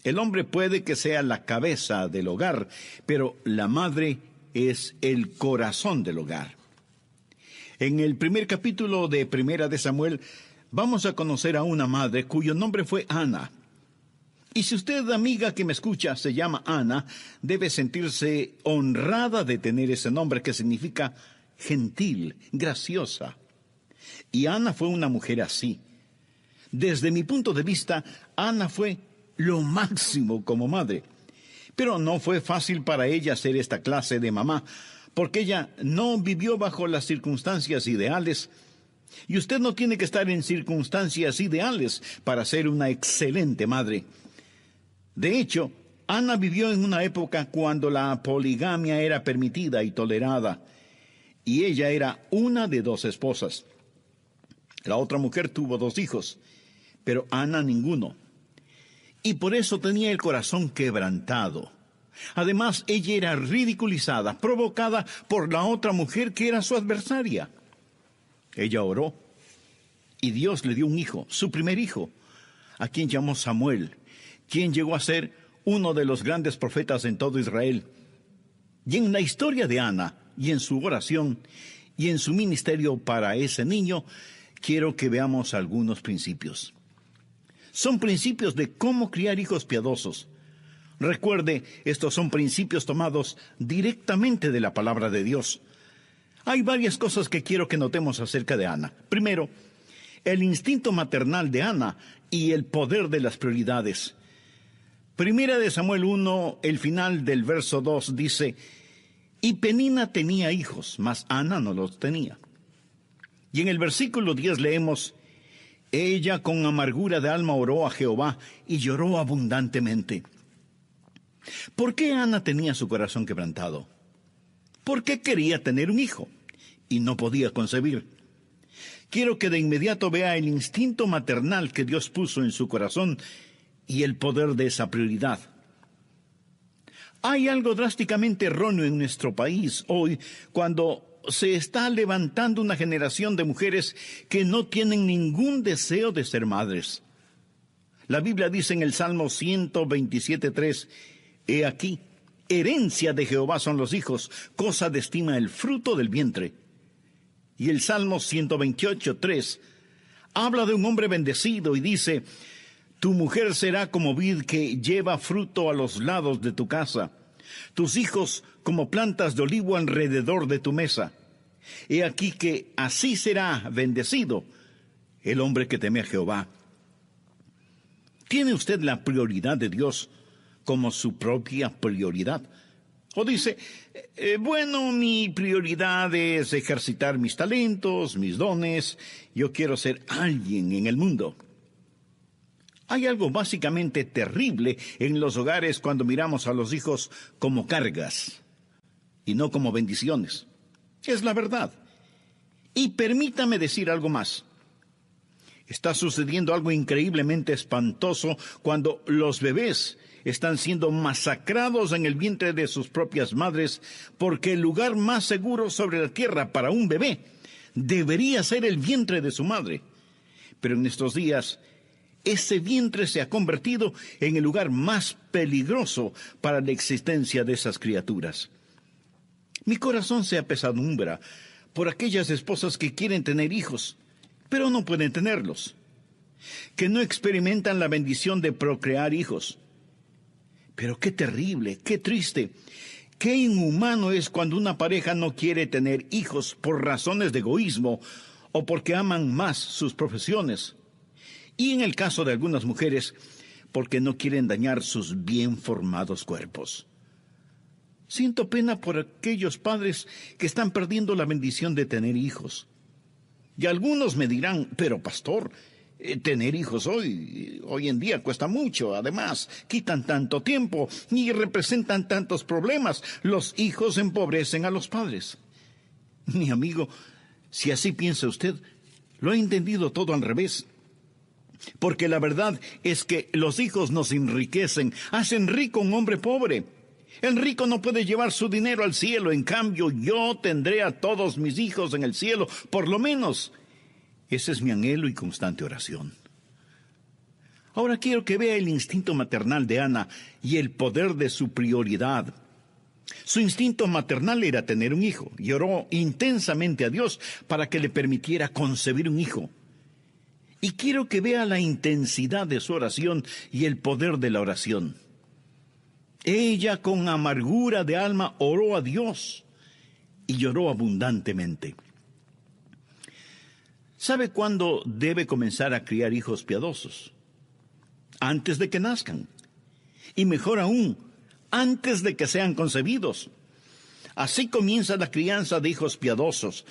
El hombre puede que sea la cabeza del hogar, pero la madre es el corazón del hogar. En el primer capítulo de Primera de Samuel, vamos a conocer a una madre cuyo nombre fue Ana. Y si usted, amiga que me escucha, se llama Ana, debe sentirse honrada de tener ese nombre que significa gentil, graciosa. Y Ana fue una mujer así. Desde mi punto de vista, Ana fue lo máximo como madre. Pero no fue fácil para ella ser esta clase de mamá, porque ella no vivió bajo las circunstancias ideales. Y usted no tiene que estar en circunstancias ideales para ser una excelente madre. De hecho, Ana vivió en una época cuando la poligamia era permitida y tolerada, y ella era una de 2 esposas. La otra mujer tuvo 2 hijos, pero Ana ninguno. Y por eso tenía el corazón quebrantado. Además, ella era ridiculizada, provocada por la otra mujer que era su adversaria. Ella oró, y Dios le dio un hijo, su primer hijo, a quien llamó Samuel, quien llegó a ser uno de los grandes profetas en todo Israel. Y en la historia de Ana, y en su oración, y en su ministerio para ese niño, quiero que veamos algunos principios. Son principios de cómo criar hijos piadosos. Recuerde, estos son principios tomados directamente de la palabra de Dios. Hay varias cosas que quiero que notemos acerca de Ana. Primero, el instinto maternal de Ana y el poder de las prioridades. Primera de Samuel 1, el final del verso 2 dice: y Penina tenía hijos, mas Ana no los tenía. Y en el versículo 10 leemos: ella con amargura de alma oró a Jehová y lloró abundantemente. ¿Por qué Ana tenía su corazón quebrantado? Porque quería tener un hijo y no podía concebir. Quiero que de inmediato vea el instinto maternal que Dios puso en su corazón y el poder de esa prioridad. Hay algo drásticamente erróneo en nuestro país hoy cuando se está levantando una generación de mujeres que no tienen ningún deseo de ser madres. La Biblia dice en el Salmo 127:3, he aquí, herencia de Jehová son los hijos, cosa de estima el fruto del vientre. Y el Salmo 128:3 habla de un hombre bendecido y dice: tu mujer será como vid que lleva fruto a los lados de tu casa, tus hijos como plantas de olivo alrededor de tu mesa. He aquí que así será bendecido el hombre que teme a Jehová. ¿Tiene usted la prioridad de Dios como su propia prioridad? O dice, bueno, mi prioridad es ejercitar mis talentos, mis dones, yo quiero ser alguien en el mundo. Hay algo básicamente terrible en los hogares cuando miramos a los hijos como cargas y no como bendiciones. Es la verdad. Y permítame decir algo más. Está sucediendo algo increíblemente espantoso cuando los bebés están siendo masacrados en el vientre de sus propias madres, porque el lugar más seguro sobre la tierra para un bebé debería ser el vientre de su madre. Pero en estos días, ese vientre se ha convertido en el lugar más peligroso para la existencia de esas criaturas. Mi corazón se apesadumbra por aquellas esposas que quieren tener hijos, pero no pueden tenerlos, que no experimentan la bendición de procrear hijos. Pero qué terrible, qué triste, qué inhumano es cuando una pareja no quiere tener hijos por razones de egoísmo o porque aman más sus profesiones. Y en el caso de algunas mujeres, porque no quieren dañar sus bien formados cuerpos. Siento pena por aquellos padres que están perdiendo la bendición de tener hijos. Y algunos me dirán, pero pastor, tener hijos hoy en día cuesta mucho. Además, quitan tanto tiempo y representan tantos problemas. Los hijos empobrecen a los padres. Mi amigo, si así piensa usted, lo he entendido todo al revés. Porque la verdad es que los hijos nos enriquecen, hacen rico a un hombre pobre. El rico no puede llevar su dinero al cielo, en cambio yo tendré a todos mis hijos en el cielo, por lo menos. Ese es mi anhelo y constante oración. Ahora quiero que vea el instinto maternal de Ana y el poder de su prioridad. Su instinto maternal era tener un hijo, y oró intensamente a Dios para que le permitiera concebir un hijo. Y quiero que vea la intensidad de su oración y el poder de la oración. Ella con amargura de alma oró a Dios y lloró abundantemente. ¿Sabe cuándo debe comenzar a criar hijos piadosos? Antes de que nazcan. Y mejor aún, antes de que sean concebidos. Así comienza la crianza de hijos piadosos.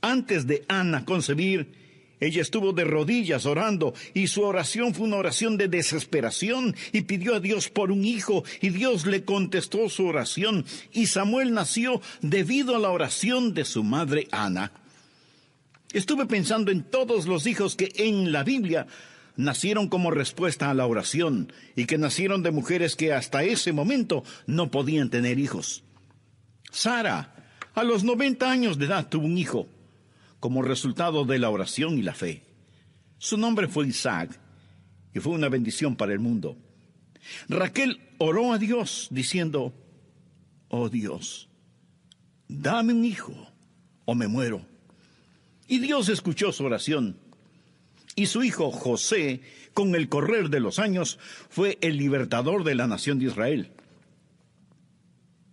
Antes de Ana concebir, ella estuvo de rodillas orando, y su oración fue una oración de desesperación, y pidió a Dios por un hijo, y Dios le contestó su oración, y Samuel nació debido a la oración de su madre Ana. Estuve pensando en todos los hijos que en la Biblia nacieron como respuesta a la oración, y que nacieron de mujeres que hasta ese momento no podían tener hijos. Sara, a los 90 años de edad, tuvo un hijo, como resultado de la oración y la fe. Su nombre fue Isaac, y fue una bendición para el mundo. Raquel oró a Dios diciendo: oh Dios, dame un hijo, o me muero. Y Dios escuchó su oración. Y su hijo José, con el correr de los años, fue el libertador de la nación de Israel.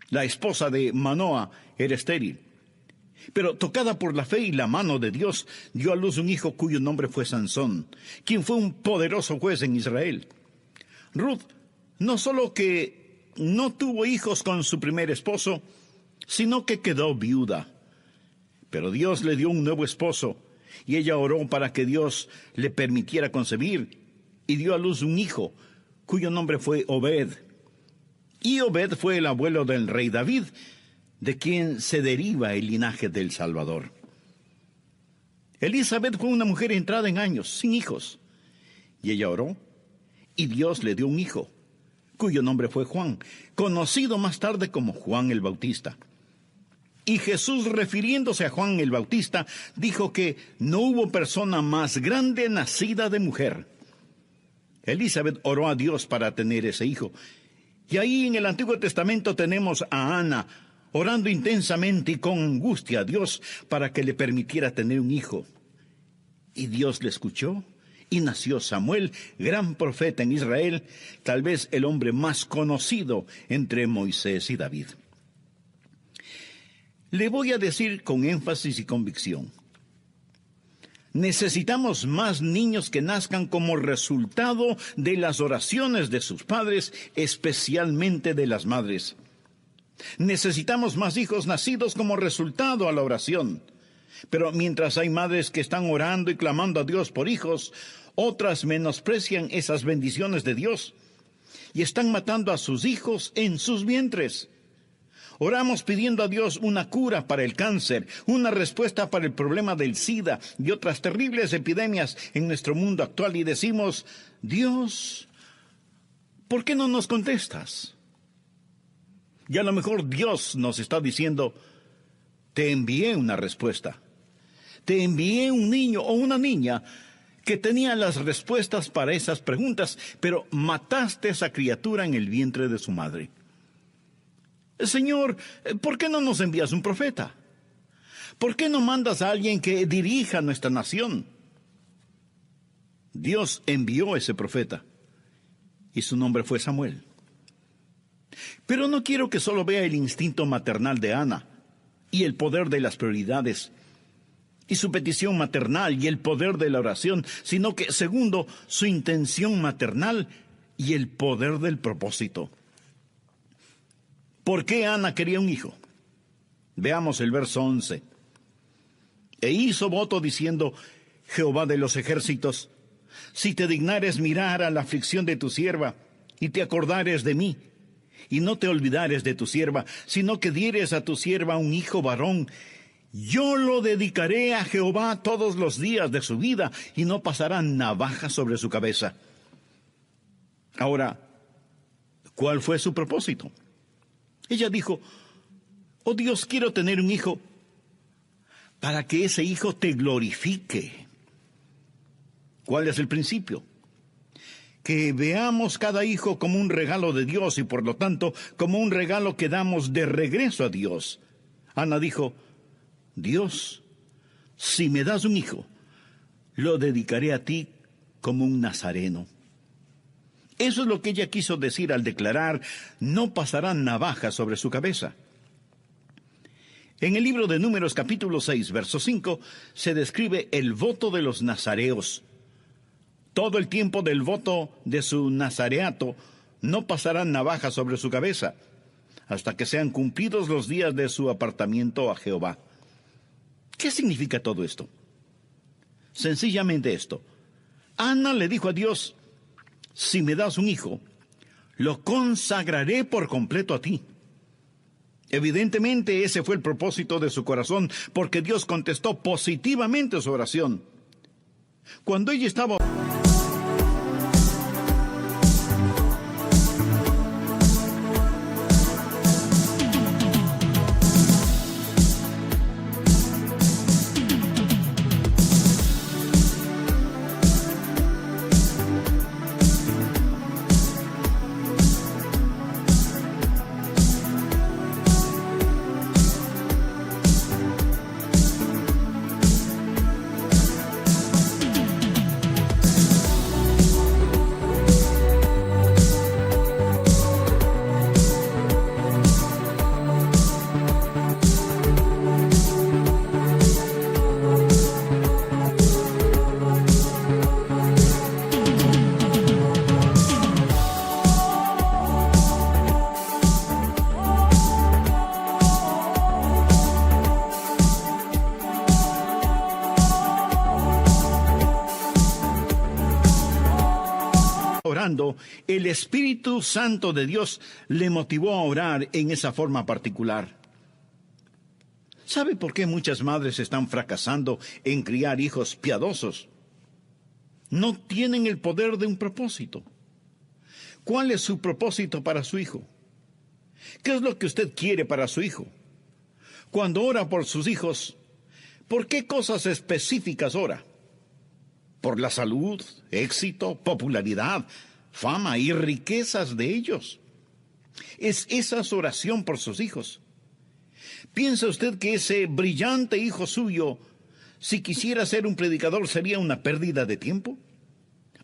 La esposa de Manoa era estéril, pero tocada por la fe y la mano de Dios, dio a luz un hijo cuyo nombre fue Sansón, quien fue un poderoso juez en Israel. Ruth no solo que no tuvo hijos con su primer esposo, sino que quedó viuda. Pero Dios le dio un nuevo esposo, y ella oró para que Dios le permitiera concebir, y dio a luz un hijo, cuyo nombre fue Obed. Y Obed fue el abuelo del rey David, de quien se deriva el linaje del Salvador. Elizabeth fue una mujer entrada en años, sin hijos. Y ella oró, y Dios le dio un hijo, cuyo nombre fue Juan, conocido más tarde como Juan el Bautista. Y Jesús, refiriéndose a Juan el Bautista, dijo que no hubo persona más grande nacida de mujer. Elizabeth oró a Dios para tener ese hijo. Y ahí en el Antiguo Testamento tenemos a Ana, orando intensamente y con angustia a Dios para que le permitiera tener un hijo. Y Dios le escuchó, y nació Samuel, gran profeta en Israel, tal vez el hombre más conocido entre Moisés y David. Le voy a decir con énfasis y convicción: necesitamos más niños que nazcan como resultado de las oraciones de sus padres, especialmente de las madres. Necesitamos más hijos nacidos como resultado a la oración. Pero mientras hay madres que están orando y clamando a Dios por hijos, otras menosprecian esas bendiciones de Dios y están matando a sus hijos en sus vientres. Oramos pidiendo a Dios una cura para el cáncer, una respuesta para el problema del SIDA y otras terribles epidemias en nuestro mundo actual, y decimos: Dios, ¿por qué no nos contestas? Y a lo mejor Dios nos está diciendo: te envié una respuesta. Te envié un niño o una niña que tenía las respuestas para esas preguntas, pero mataste a esa criatura en el vientre de su madre. Señor, ¿por qué no nos envías un profeta? ¿Por qué no mandas a alguien que dirija nuestra nación? Dios envió a ese profeta, y su nombre fue Samuel. Pero no quiero que solo vea el instinto maternal de Ana y el poder de las prioridades y su petición maternal y el poder de la oración, sino que, segundo, su intención maternal y el poder del propósito. ¿Por qué Ana quería un hijo? Veamos el verso 11. E hizo voto diciendo: Jehová de los ejércitos, si te dignares mirar a la aflicción de tu sierva, y te acordares de mí, y no te olvidares de tu sierva, sino que dieres a tu sierva un hijo varón, Yo lo dedicaré a Jehová todos los días de su vida, y no pasará navaja sobre su cabeza. Ahora, ¿cuál fue su propósito? Ella dijo: oh Dios, quiero tener un hijo para que ese hijo te glorifique. ¿Cuál es el principio? Que veamos cada hijo como un regalo de Dios y por lo tanto como un regalo que damos de regreso a Dios. Ana dijo: Dios, si me das un hijo, lo dedicaré a ti como un nazareno. Eso es lo que ella quiso decir al declarar: no pasará navaja sobre su cabeza. En el libro de Números capítulo 6, verso 5, se describe el voto de los nazareos. Todo el tiempo del voto de su nazareato no pasará navaja sobre su cabeza, hasta que sean cumplidos los días de su apartamiento a Jehová. ¿Qué significa todo esto? Sencillamente esto. Ana le dijo a Dios: si me das un hijo, lo consagraré por completo a ti. Evidentemente ese fue el propósito de su corazón, porque Dios contestó positivamente su oración. Cuando ella estaba orando, el Espíritu Santo de Dios le motivó a orar en esa forma particular. ¿Sabe por qué muchas madres están fracasando en criar hijos piadosos? No tienen el poder de un propósito. ¿Cuál es su propósito para su hijo? ¿Qué es lo que usted quiere para su hijo? Cuando ora por sus hijos, ¿por qué cosas específicas ora? ¿Por la salud, éxito, popularidad, fama y riquezas de ellos? ¿Es esa su oración por sus hijos? ¿Piensa usted que ese brillante hijo suyo, si quisiera ser un predicador, sería una pérdida de tiempo?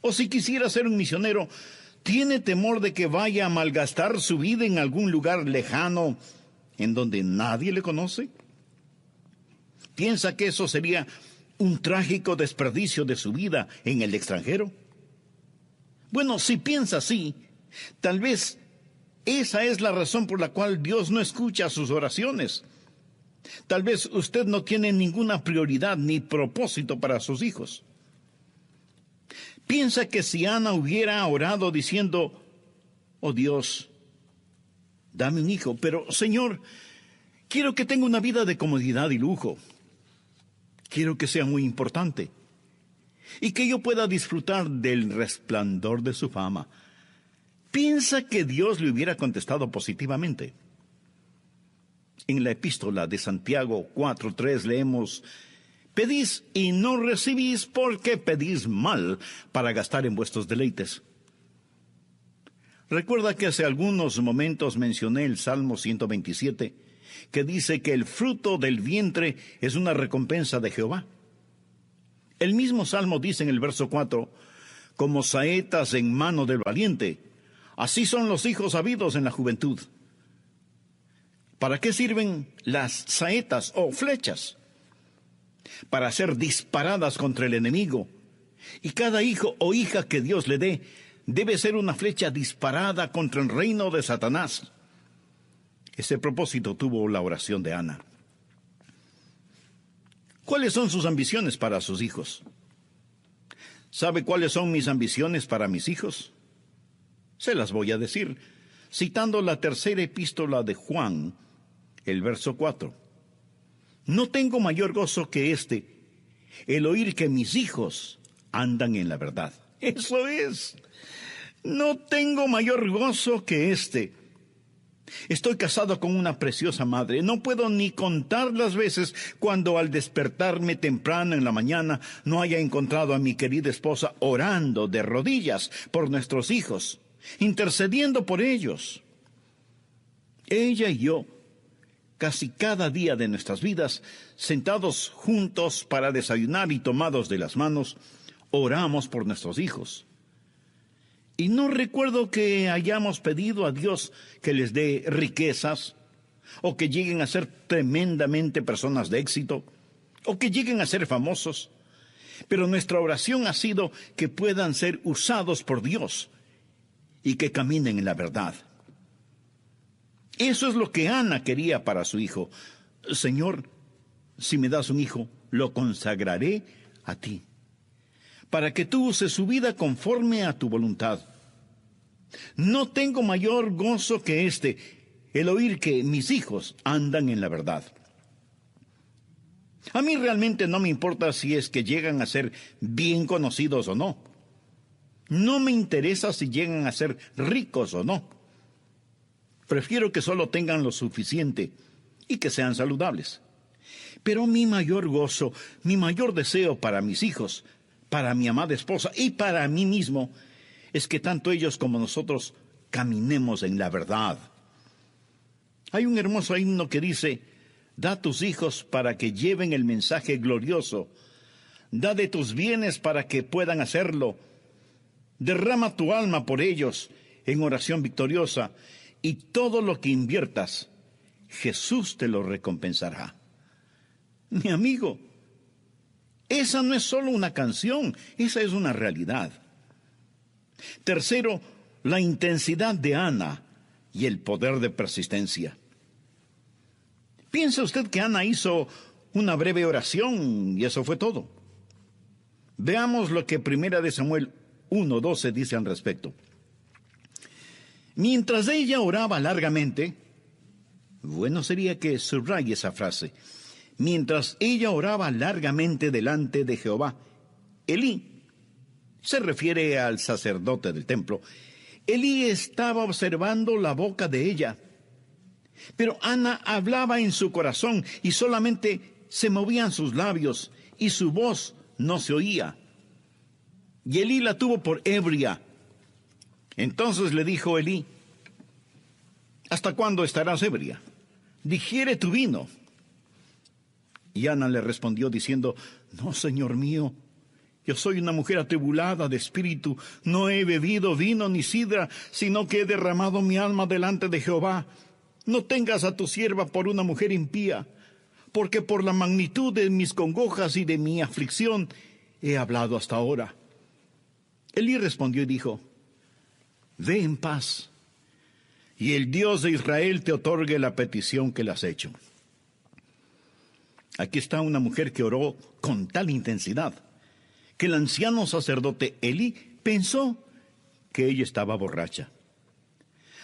¿O si quisiera ser un misionero, tiene temor de que vaya a malgastar su vida en algún lugar lejano en donde nadie le conoce? ¿Piensa que eso sería un trágico desperdicio de su vida en el extranjero? Bueno, si piensa así, tal vez esa es la razón por la cual Dios no escucha sus oraciones. Tal vez usted no tiene ninguna prioridad ni propósito para sus hijos. Piensa que si Ana hubiera orado diciendo: oh Dios, dame un hijo, pero Señor, quiero que tenga una vida de comodidad y lujo. Quiero que sea muy importante y que yo pueda disfrutar del resplandor de su fama. ¿Piensa que Dios le hubiera contestado positivamente? En la epístola de Santiago 4:3 leemos: pedís y no recibís porque pedís mal para gastar en vuestros deleites. Recuerda que hace algunos momentos mencioné el Salmo 127, que dice que el fruto del vientre es una recompensa de Jehová. El mismo Salmo dice en el verso 4, como saetas en mano del valiente, así son los hijos habidos en la juventud. ¿Para qué sirven las saetas o flechas? Para ser disparadas contra el enemigo. Y cada hijo o hija que Dios le dé debe ser una flecha disparada contra el reino de Satanás. Ese propósito tuvo la oración de Ana. ¿Cuáles son sus ambiciones para sus hijos? ¿Sabe cuáles son mis ambiciones para mis hijos? Se las voy a decir, citando la tercera epístola de Juan, el verso 4. No tengo mayor gozo que el oír que mis hijos andan en la verdad. Eso es. No tengo mayor gozo que Estoy casado con una preciosa madre. No puedo ni contar las veces cuando al despertarme temprano en la mañana no haya encontrado a mi querida esposa orando de rodillas por nuestros hijos, intercediendo por ellos. Ella y yo, casi cada día de nuestras vidas, sentados juntos para desayunar y tomados de las manos, oramos por nuestros hijos. Y no recuerdo que hayamos pedido a Dios que les dé riquezas, o que lleguen a ser tremendamente personas de éxito, o que lleguen a ser famosos. Pero nuestra oración ha sido que puedan ser usados por Dios y que caminen en la verdad. Eso es lo que Ana quería para su hijo. Señor, si me das un hijo, lo consagraré a ti, para que tú uses su vida conforme a tu voluntad. No tengo mayor gozo que el oír que mis hijos andan en la verdad. A mí realmente no me importa si es que llegan a ser bien conocidos o no. No me interesa si llegan a ser ricos o no. Prefiero que solo tengan lo suficiente y que sean saludables. Pero mi mayor gozo, mi mayor deseo para mis hijos, para mi amada esposa y para mí mismo, es que tanto ellos como nosotros caminemos en la verdad. Hay un hermoso himno que dice: da a tus hijos para que lleven el mensaje glorioso. Da de tus bienes para que puedan hacerlo. Derrama tu alma por ellos en oración victoriosa, y todo lo que inviertas, Jesús te lo recompensará. Mi amigo, esa no es solo una canción, esa es una realidad. Tercero, la intensidad de Ana y el poder de persistencia. ¿Piensa usted que Ana hizo una breve oración y eso fue todo? Veamos lo que 1 Samuel 1:12 dice al respecto. Mientras ella oraba largamente, bueno sería que subraye esa frase, mientras ella oraba largamente delante de Jehová, Elí, se refiere al sacerdote del templo, Elí estaba observando la boca de ella. Pero Ana hablaba en su corazón y solamente se movían sus labios y su voz no se oía. Y Elí la tuvo por ebria. Entonces le dijo Elí: ¿hasta cuándo estarás ebria? Digiere tu vino. Y Ana le respondió diciendo: no, señor mío, yo soy una mujer atribulada de espíritu, no he bebido vino ni sidra, sino que he derramado mi alma delante de Jehová. No tengas a tu sierva por una mujer impía, porque por la magnitud de mis congojas y de mi aflicción he hablado hasta ahora. Elí respondió y dijo: ve en paz, y el Dios de Israel te otorgue la petición que le has hecho. Aquí está una mujer que oró con tal intensidad que el anciano sacerdote Elí pensó que ella estaba borracha.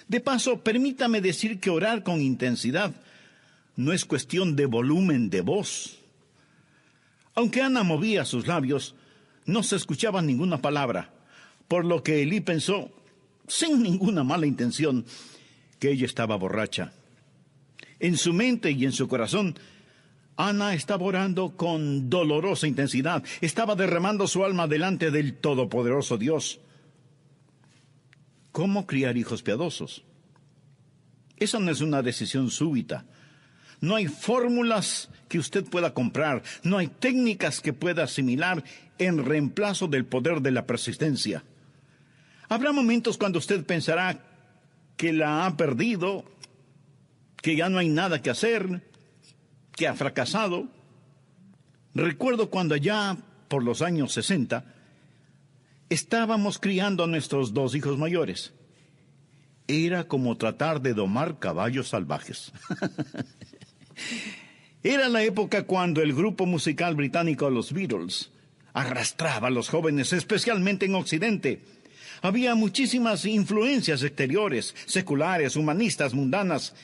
De paso, permítame decir que orar con intensidad no es cuestión de volumen de voz. Aunque Ana movía sus labios, no se escuchaba ninguna palabra, por lo que Elí pensó, sin ninguna mala intención, que ella estaba borracha. En su mente y en su corazón, Ana estaba orando con dolorosa intensidad, estaba derramando su alma delante del todopoderoso Dios. ¿Cómo criar hijos piadosos? Esa no es una decisión súbita. No hay fórmulas que usted pueda comprar, no hay técnicas que pueda asimilar en reemplazo del poder de la persistencia. Habrá momentos cuando usted pensará que la ha perdido, que ya no hay nada que hacer, que ha fracasado. Recuerdo cuando allá por los años 60 estábamos criando a nuestros 2 hijos mayores. Era como tratar de domar caballos salvajes. Era la época cuando el grupo musical británico Los Beatles arrastraba a los jóvenes, especialmente en Occidente. Había muchísimas influencias exteriores, seculares, humanistas, mundanas,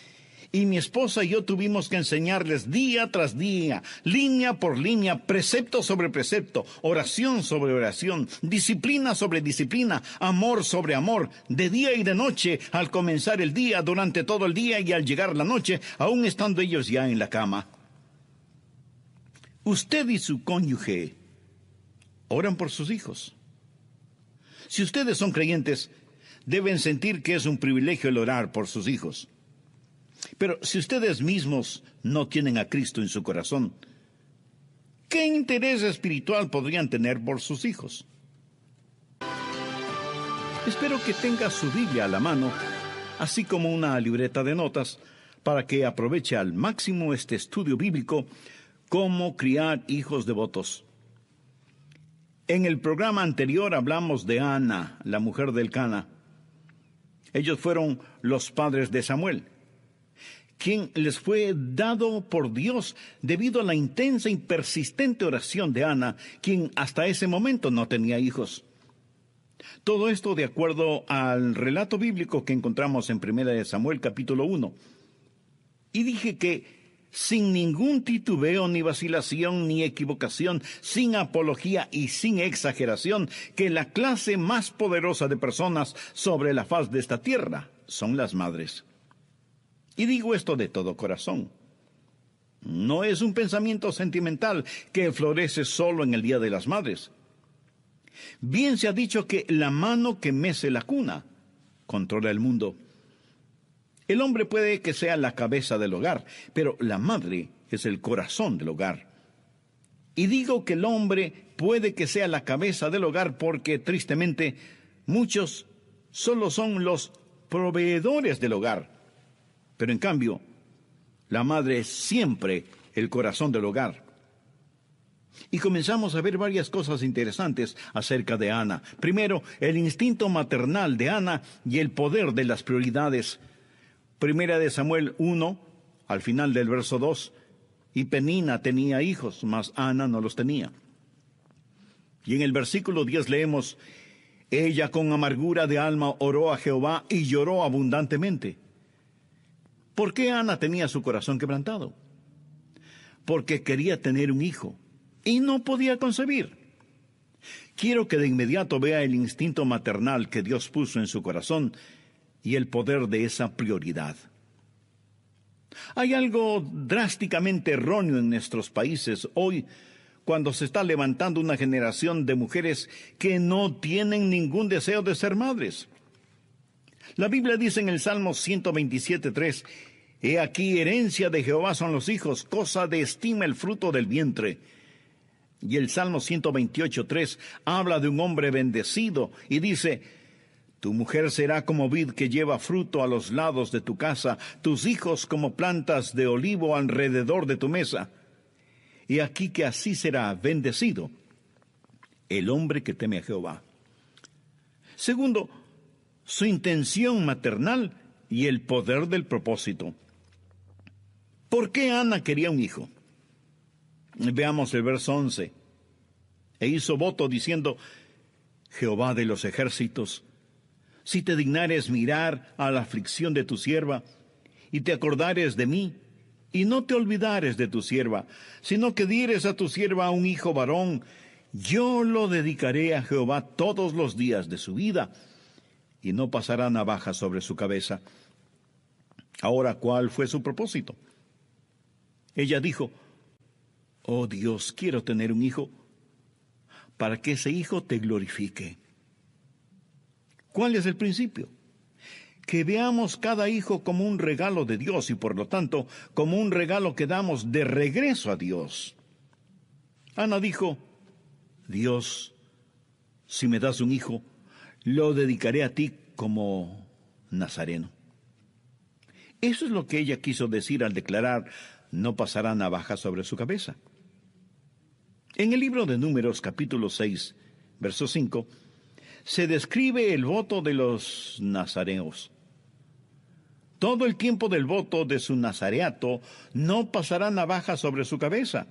Y mi esposa y yo tuvimos que enseñarles día tras día, línea por línea, precepto sobre precepto, oración sobre oración, disciplina sobre disciplina, amor sobre amor, de día y de noche, al comenzar el día, durante todo el día y al llegar la noche, aún estando ellos ya en la cama. Usted y su cónyuge oran por sus hijos. Si ustedes son creyentes, deben sentir que es un privilegio el orar por sus hijos. Pero si ustedes mismos no tienen a Cristo en su corazón, ¿qué interés espiritual podrían tener por sus hijos? Espero que tenga su Biblia a la mano, así como una libreta de notas, para que aproveche al máximo este estudio bíblico, Cómo criar hijos devotos. En el programa anterior hablamos de Ana, la mujer del Cana. Ellos fueron los padres de Samuel, quien les fue dado por Dios debido a la intensa y persistente oración de Ana, quien hasta ese momento no tenía hijos. Todo esto de acuerdo al relato bíblico que encontramos en 1 Samuel capítulo 1. Y dije que sin ningún titubeo, ni vacilación, ni equivocación, sin apología y sin exageración, que la clase más poderosa de personas sobre la faz de esta tierra son las madres. Y digo esto de todo corazón. No es un pensamiento sentimental que florece solo en el Día de las Madres. Bien se ha dicho que la mano que mece la cuna controla el mundo. El hombre puede que sea la cabeza del hogar, pero la madre es el corazón del hogar. Y digo que el hombre puede que sea la cabeza del hogar porque, tristemente, muchos solo son los proveedores del hogar. Pero en cambio, la madre es siempre el corazón del hogar. Y comenzamos a ver varias cosas interesantes acerca de Ana. Primero, el instinto maternal de Ana y el poder de las prioridades. 1 Samuel 1, al final del verso 2, y Penina tenía hijos, mas Ana no los tenía. Y en el versículo 10 leemos, ella con amargura de alma oró a Jehová y lloró abundantemente. ¿Por qué Ana tenía su corazón quebrantado? Porque quería tener un hijo y no podía concebir. Quiero que de inmediato vea el instinto maternal que Dios puso en su corazón y el poder de esa prioridad. Hay algo drásticamente erróneo en nuestros países hoy, cuando se está levantando una generación de mujeres que no tienen ningún deseo de ser madres. La Biblia dice en el Salmo 127:3, he aquí herencia de Jehová son los hijos, cosa de estima el fruto del vientre. Y el Salmo 128:3 habla de un hombre bendecido y dice, tu mujer será como vid que lleva fruto a los lados de tu casa, tus hijos como plantas de olivo alrededor de tu mesa. Y aquí que así será bendecido el hombre que teme a Jehová. Segundo, su intención maternal y el poder del propósito. ¿Por qué Ana quería un hijo? Veamos el verso 11. E hizo voto diciendo, Jehová de los ejércitos, si te dignares mirar a la aflicción de tu sierva, y te acordares de mí, y no te olvidares de tu sierva, sino que dieres a tu sierva un hijo varón, yo lo dedicaré a Jehová todos los días de su vida, y no pasará navaja sobre su cabeza. Ahora, ¿cuál fue su propósito? Ella dijo, oh Dios, quiero tener un hijo, para que ese hijo te glorifique. ¿Cuál es el principio? Que veamos cada hijo como un regalo de Dios y por lo tanto como un regalo que damos de regreso a Dios. Ana dijo, Dios, si me das un hijo, lo dedicaré a ti como nazareno. Eso es lo que ella quiso decir al declarar, no pasará navaja sobre su cabeza. En el libro de Números, capítulo 6, verso 5, se describe el voto de los nazareos. Todo el tiempo del voto de su nazareato no pasará navaja sobre su cabeza,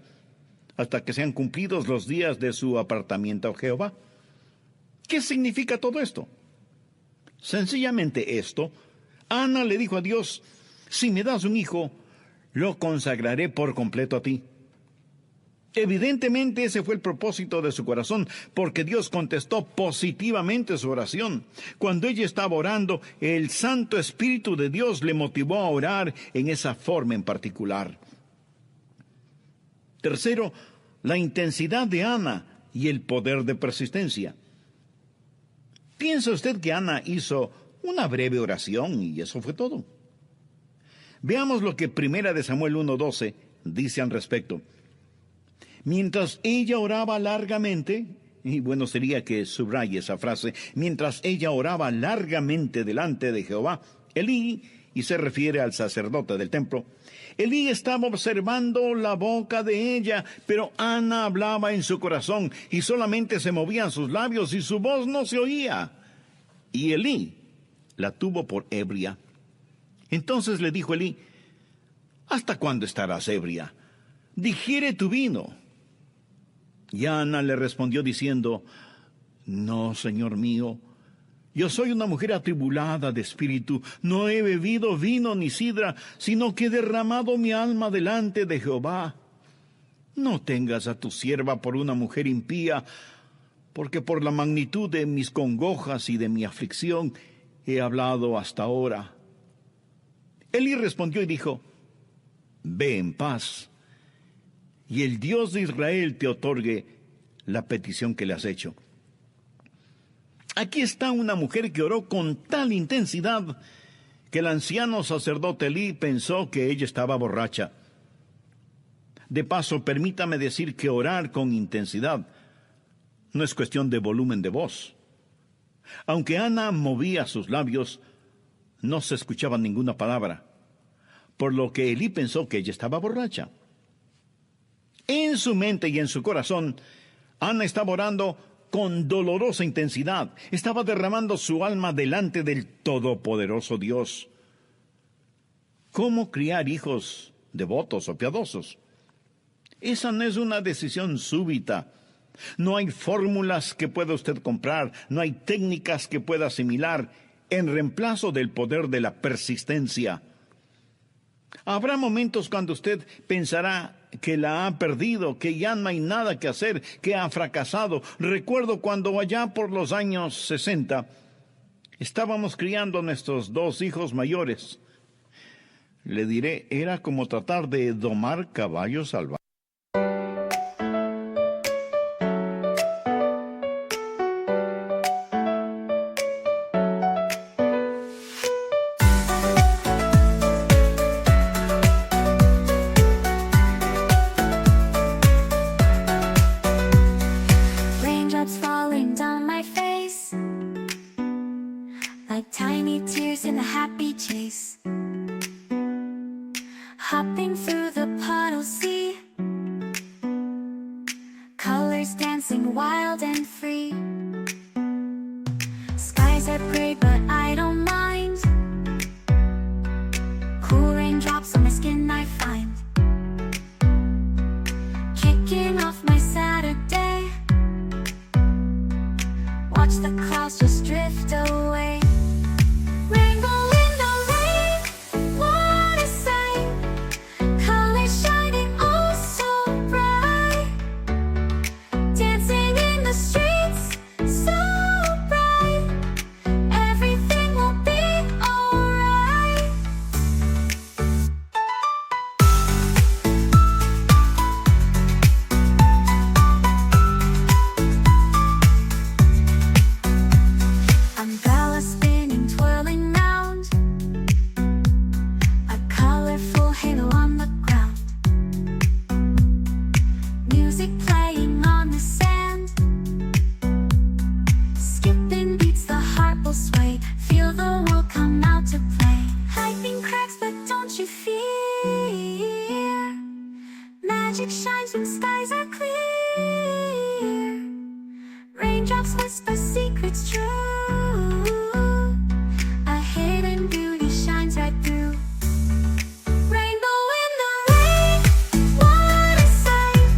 hasta que sean cumplidos los días de su apartamiento a Jehová. ¿Qué significa todo esto? Sencillamente esto, Ana le dijo a Dios, Si me das un hijo, lo consagraré por completo a ti. Evidentemente ese fue el propósito de su corazón, porque Dios contestó positivamente su oración. Cuando ella estaba orando, el Santo Espíritu de Dios le motivó a orar en esa forma en particular. Tercero, la intensidad de Ana y el poder de persistencia. ¿Piensa usted que Ana hizo una breve oración y eso fue todo? Veamos lo que 1 Samuel 1:12 dice al respecto. Mientras ella oraba largamente, y bueno sería que subraye esa frase, mientras ella oraba largamente delante de Jehová, Elí, y se refiere al sacerdote del templo, Elí estaba observando la boca de ella, pero Ana hablaba en su corazón, y solamente se movían sus labios y su voz no se oía. Y Elí la tuvo por ebria. Entonces le dijo Elí: ¿hasta cuándo estarás ebria? Digiere tu vino. Y Ana le respondió diciendo: no, señor mío, yo soy una mujer atribulada de espíritu, no he bebido vino ni sidra, sino que he derramado mi alma delante de Jehová. No tengas a tu sierva por una mujer impía, porque por la magnitud de mis congojas y de mi aflicción he hablado hasta ahora. Elí respondió y dijo: ve en paz, y el Dios de Israel te otorgue la petición que le has hecho. Aquí está una mujer que oró con tal intensidad que el anciano sacerdote Elí pensó que ella estaba borracha. De paso, permítame decir que orar con intensidad no es cuestión de volumen de voz. Aunque Ana movía sus labios, no se escuchaba ninguna palabra, por lo que Elí pensó que ella estaba borracha. En su mente y en su corazón, Ana estaba orando con dolorosa intensidad. Estaba derramando su alma delante del todopoderoso Dios. ¿Cómo criar hijos devotos o piadosos? Esa no es una decisión súbita. No hay fórmulas que pueda usted comprar, no hay técnicas que pueda asimilar en reemplazo del poder de la persistencia. Habrá momentos cuando usted pensará que la ha perdido, que ya no hay nada que hacer, que ha fracasado. Recuerdo cuando allá por los años 60 estábamos criando a nuestros 2 hijos mayores. Le diré, era como tratar de domar caballos salvajes. Like tiny tears in a happy chase, hopping through the puddle sea, colors dancing wild and free. Skies are gray but I don't mind, cool raindrops on my skin I find, kicking off my Saturday, watch the clouds just drift away. Rainbow in the rain, what a sight, colors shining oh so bright, dancing in the streets so bright, everything will be alright. Umbrella spinning, twirling round, a colorful halo on the ground, music playing on the sand, skipping beats, the heart will sway, feel the world come out to play. Lightning cracks but don't you fear, magic shines when skies are clear, raindrops whisper secrets true, a hidden beauty shines right through. Rainbow in the rain, what a sight,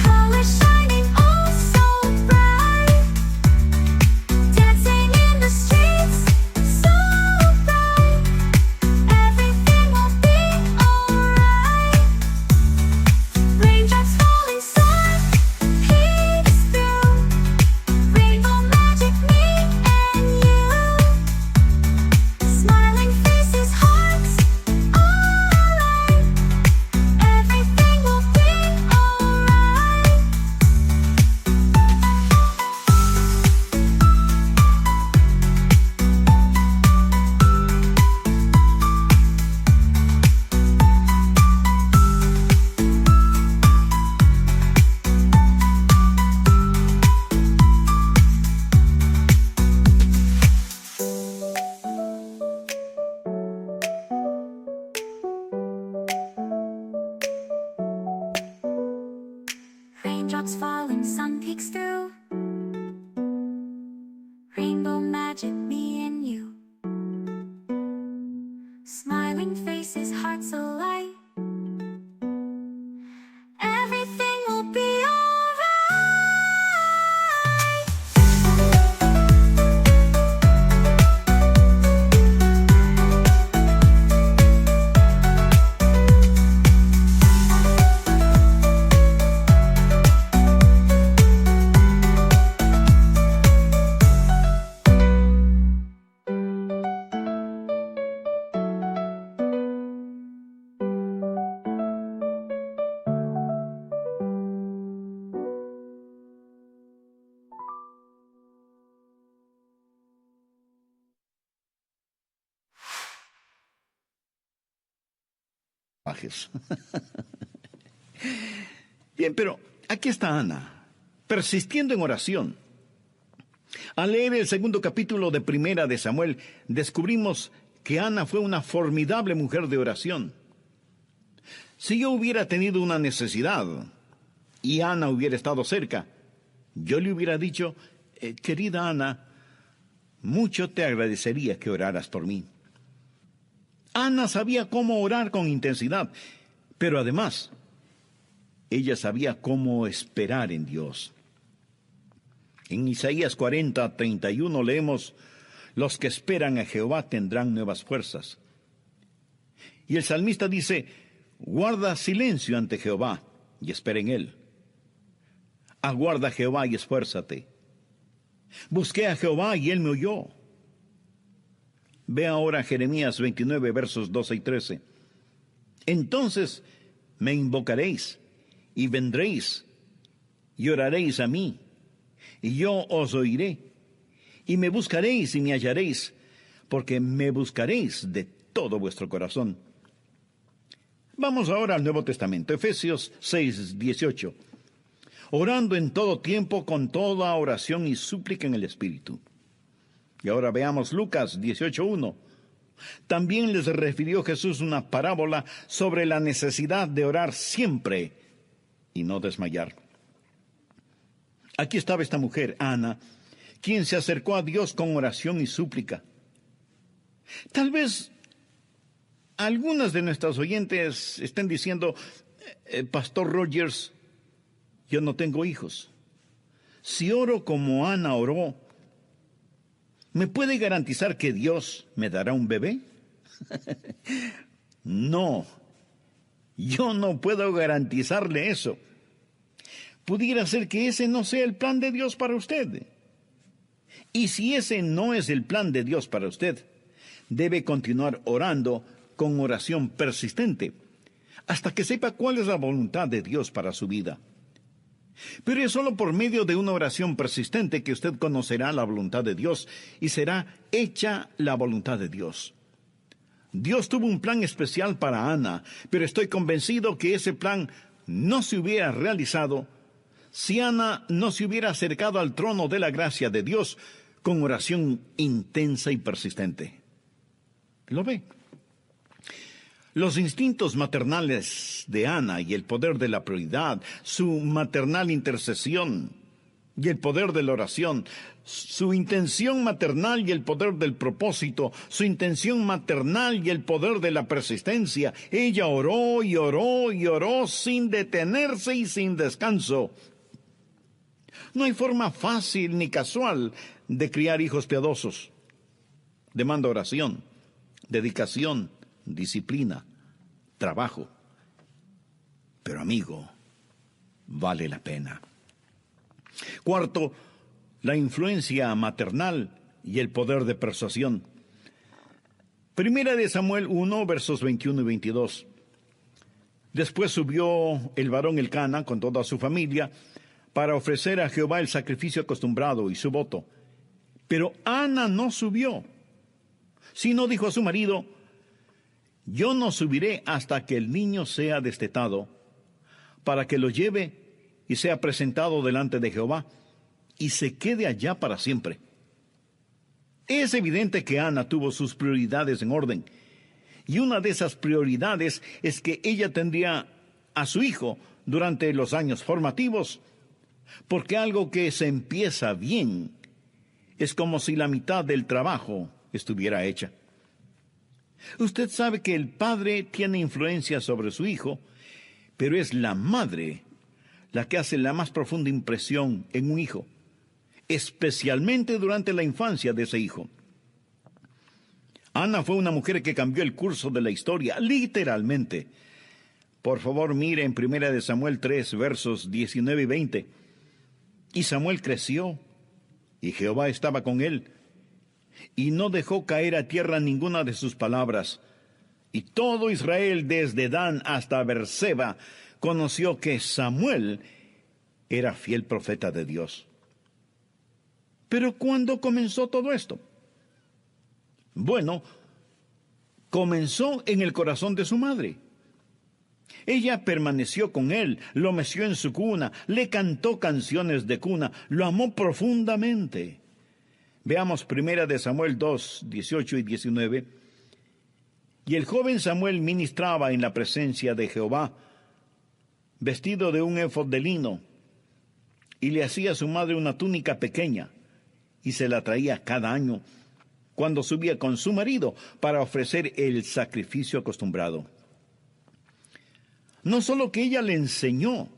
colors shining oh so bright, dancing in the streets so bright, everything Raindrops falling, sun peeks through. Rainbow magic, me and you. Smiling faces, hearts alight. Everything will be alright. Bien, pero aquí está Ana, persistiendo en oración. Al leer el segundo capítulo de Primera de Samuel, descubrimos que Ana fue una formidable mujer de oración. Si yo hubiera tenido una necesidad y Ana hubiera estado cerca, yo le hubiera dicho, querida Ana, mucho te agradecería que oraras por mí. Ana sabía cómo orar con intensidad, pero además, ella sabía cómo esperar en Dios. En Isaías 40:31 leemos, los que esperan a Jehová tendrán nuevas fuerzas. Y el salmista dice, guarda silencio ante Jehová y espera en él. Aguarda a Jehová y esfuérzate. Busqué a Jehová y él me oyó. Ve ahora Jeremías 29, versos 12 y 13. Entonces me invocaréis y vendréis y oraréis a mí, y yo os oiré, y me buscaréis y me hallaréis, porque me buscaréis de todo vuestro corazón. Vamos ahora al Nuevo Testamento, Efesios 6:18. Orando en todo tiempo con toda oración y súplica en el Espíritu. Y ahora veamos Lucas 18:1. También les refirió Jesús una parábola sobre la necesidad de orar siempre y no desmayar. Aquí estaba esta mujer, Ana, quien se acercó a Dios con oración y súplica. Tal vez algunas de nuestras oyentes estén diciendo, Pastor Rogers, yo no tengo hijos. Si oro como Ana oró, ¿me puede garantizar que Dios me dará un bebé? No, yo no puedo garantizarle eso. Pudiera ser que ese no sea el plan de Dios para usted. Y si ese no es el plan de Dios para usted, debe continuar orando con oración persistente, hasta que sepa cuál es la voluntad de Dios para su vida. Pero es solo por medio de una oración persistente que usted conocerá la voluntad de Dios y será hecha la voluntad de Dios. Dios tuvo un plan especial para Ana, pero estoy convencido que ese plan no se hubiera realizado si Ana no se hubiera acercado al trono de la gracia de Dios con oración intensa y persistente. ¿Lo ve? Los instintos maternales de Ana y el poder de la prioridad, su maternal intercesión y el poder de la oración, su intención maternal y el poder del propósito, su intención maternal y el poder de la persistencia. Ella oró y oró y oró sin detenerse y sin descanso. No hay forma fácil ni casual de criar hijos piadosos. Demanda oración, dedicación, disciplina, trabajo. Pero amigo, vale la pena. Cuarto, la influencia maternal y el poder de persuasión. Primera de Samuel 1, versos 21 y 22. Después subió el varón Elcana con toda su familia para ofrecer a Jehová el sacrificio acostumbrado y su voto. Pero Ana no subió, sino dijo a su marido, yo no subiré hasta que el niño sea destetado, para que lo lleve y sea presentado delante de Jehová, y se quede allá para siempre. Es evidente que Ana tuvo sus prioridades en orden, y una de esas prioridades es que ella tendría a su hijo durante los años formativos porque algo que se empieza bien es como si la mitad del trabajo estuviera hecha. Usted sabe que el padre tiene influencia sobre su hijo, pero es la madre la que hace la más profunda impresión en un hijo, especialmente durante la infancia de ese hijo. Ana fue una mujer que cambió el curso de la historia, literalmente. Por favor, mire en 1 Samuel 3, versos 19 y 20. Y Samuel creció, y Jehová estaba con él, y no dejó caer a tierra ninguna de sus palabras. Y todo Israel, desde Dan hasta Berseba, conoció que Samuel era fiel profeta de Dios. Pero ¿cuándo comenzó todo esto? Bueno, comenzó en el corazón de su madre. Ella permaneció con él, lo meció en su cuna, le cantó canciones de cuna, lo amó profundamente. Veamos 1 Samuel 2, 18 y 19. Y el joven Samuel ministraba en la presencia de Jehová, vestido de un éfod de lino, y le hacía a su madre una túnica pequeña, y se la traía cada año, cuando subía con su marido para ofrecer el sacrificio acostumbrado. No solo que ella le enseñó,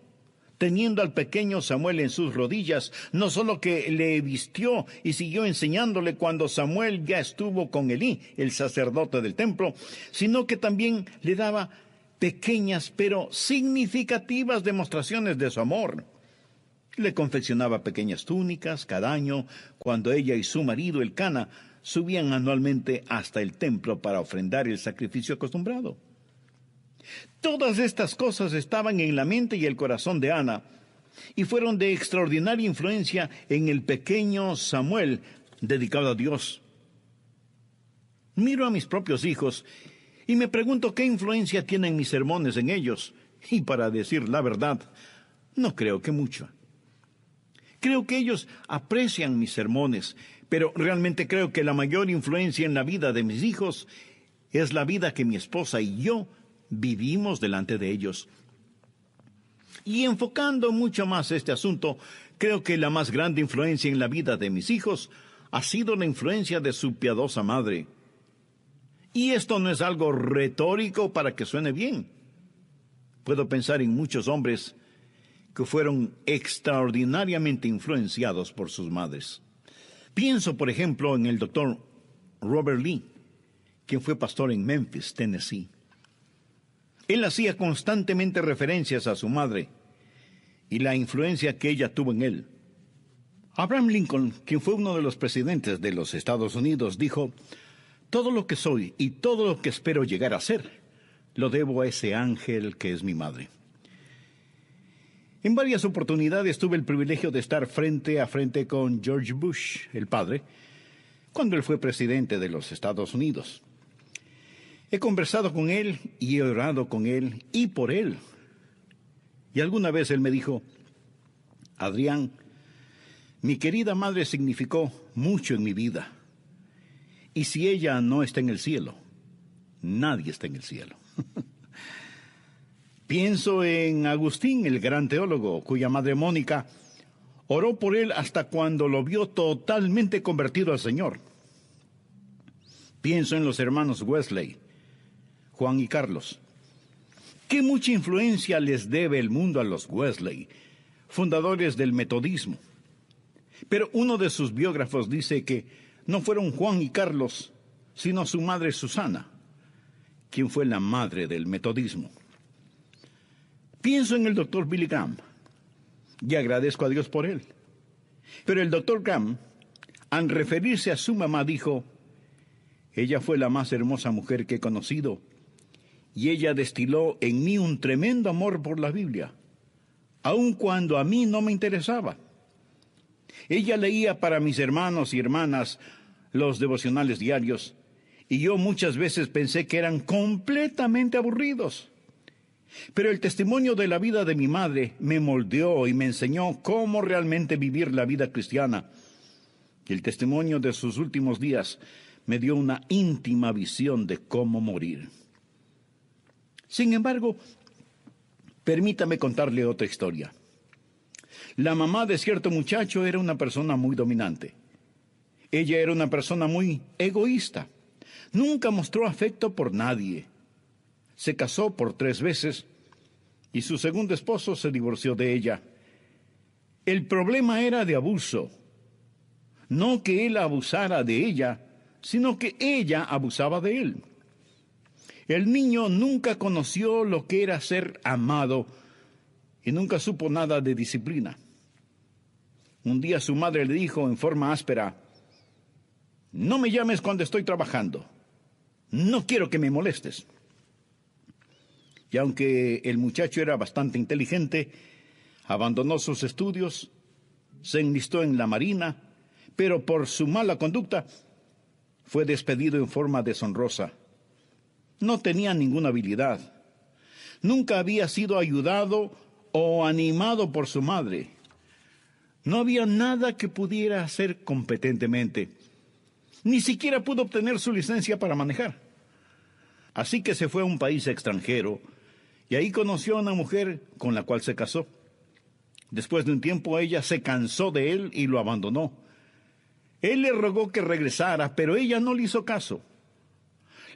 teniendo al pequeño Samuel en sus rodillas, no solo que le vistió y siguió enseñándole cuando Samuel ya estuvo con Elí, el sacerdote del templo, sino que también le daba pequeñas pero significativas demostraciones de su amor. Le confeccionaba pequeñas túnicas cada año cuando ella y su marido Elcana subían anualmente hasta el templo para ofrendar el sacrificio acostumbrado. Todas estas cosas estaban en la mente y el corazón de Ana y fueron de extraordinaria influencia en el pequeño Samuel dedicado a Dios. Miro a mis propios hijos y me pregunto qué influencia tienen mis sermones en ellos, y para decir la verdad, no creo que mucho. Creo que ellos aprecian mis sermones, pero realmente creo que la mayor influencia en la vida de mis hijos es la vida que mi esposa y yo vivimos delante de ellos. Y enfocando mucho más este asunto, creo que la más grande influencia en la vida de mis hijos ha sido la influencia de su piadosa madre. Y esto no es algo retórico para que suene bien. Puedo pensar en muchos hombres que fueron extraordinariamente influenciados por sus madres. Pienso, por ejemplo, en el doctor Robert Lee, quien fue pastor en Memphis, Tennessee. Él hacía constantemente referencias a su madre y la influencia que ella tuvo en él. Abraham Lincoln, quien fue uno de los presidentes de los Estados Unidos, dijo: «Todo lo que soy y todo lo que espero llegar a ser, lo debo a ese ángel que es mi madre». En varias oportunidades tuve el privilegio de estar frente a frente con George Bush, el padre, cuando él fue presidente de los Estados Unidos. He conversado con él y he orado con él y por él. Y alguna vez él me dijo: «Adrián, mi querida madre significó mucho en mi vida. Y si ella no está en el cielo, nadie está en el cielo». Pienso en Agustín, el gran teólogo, cuya madre Mónica oró por él hasta cuando lo vio totalmente convertido al Señor. Pienso en los hermanos Wesley, Juan y Carlos. Qué mucha influencia les debe el mundo a los Wesley, fundadores del metodismo. Pero uno de sus biógrafos dice que no fueron Juan y Carlos, sino su madre Susana, quien fue la madre del metodismo. Pienso en el doctor Billy Graham y agradezco a Dios por él. Pero el doctor Graham, al referirse a su mamá, dijo: «Ella fue la más hermosa mujer que he conocido, y ella destiló en mí un tremendo amor por la Biblia, aun cuando a mí no me interesaba. Ella leía para mis hermanos y hermanas los devocionales diarios, y yo muchas veces pensé que eran completamente aburridos. Pero el testimonio de la vida de mi madre me moldeó y me enseñó cómo realmente vivir la vida cristiana. Y el testimonio de sus últimos días me dio una íntima visión de cómo morir». Sin embargo, permítame contarle otra historia. La mamá de cierto muchacho era una persona muy dominante. Ella era una persona muy egoísta. Nunca mostró afecto por nadie. Se casó por 3 veces y su segundo esposo se divorció de ella. El problema era de abuso. No que él abusara de ella, sino que ella abusaba de él. El niño nunca conoció lo que era ser amado y nunca supo nada de disciplina. Un día su madre le dijo en forma áspera: «No me llames cuando estoy trabajando. No quiero que me molestes». Y aunque el muchacho era bastante inteligente, abandonó sus estudios, se enlistó en la marina, pero por su mala conducta fue despedido en forma deshonrosa. No tenía ninguna habilidad. Nunca había sido ayudado o animado por su madre. No había nada que pudiera hacer competentemente. Ni siquiera pudo obtener su licencia para manejar. Así que se fue a un país extranjero y ahí conoció a una mujer con la cual se casó. Después de un tiempo ella se cansó de él y lo abandonó. Él le rogó que regresara, pero ella no le hizo caso.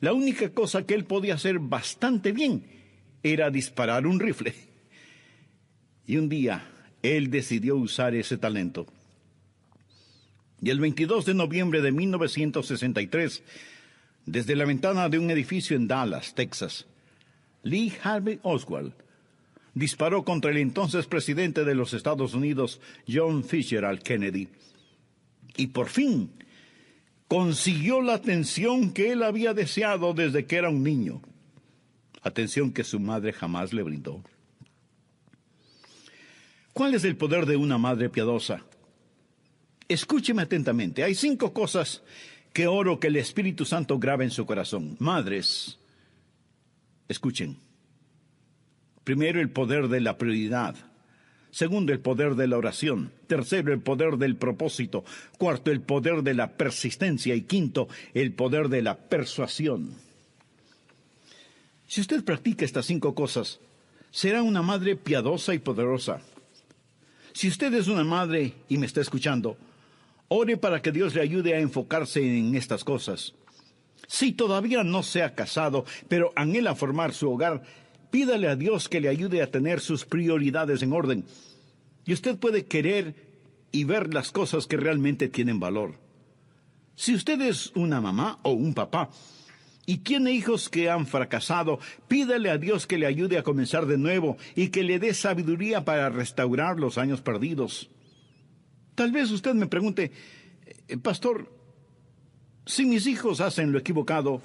La única cosa que él podía hacer bastante bien era disparar un rifle. Y un día él decidió usar ese talento. Y el 22 de noviembre de 1963, desde la ventana de un edificio en Dallas, Texas, Lee Harvey Oswald disparó contra el entonces presidente de los Estados Unidos, John Fitzgerald Kennedy. Y por fin consiguió la atención que él había deseado desde que era un niño. Atención que su madre jamás le brindó. ¿Cuál es el poder de una madre piadosa? Escúcheme atentamente. Hay 5 cosas que oro que el Espíritu Santo grabe en su corazón. Madres, escuchen. Primero, el poder de la prioridad. Segundo, el poder de la oración. Tercero, el poder del propósito. Cuarto, el poder de la persistencia. Y quinto, el poder de la persuasión. Si usted practica estas 5 cosas, será una madre piadosa y poderosa. Si usted es una madre y me está escuchando, ore para que Dios le ayude a enfocarse en estas cosas. Si todavía no se ha casado, pero anhela formar su hogar, pídale a Dios que le ayude a tener sus prioridades en orden. Y usted puede querer y ver las cosas que realmente tienen valor. Si usted es una mamá o un papá y tiene hijos que han fracasado, pídale a Dios que le ayude a comenzar de nuevo y que le dé sabiduría para restaurar los años perdidos. Tal vez usted me pregunte: pastor, si mis hijos hacen lo equivocado,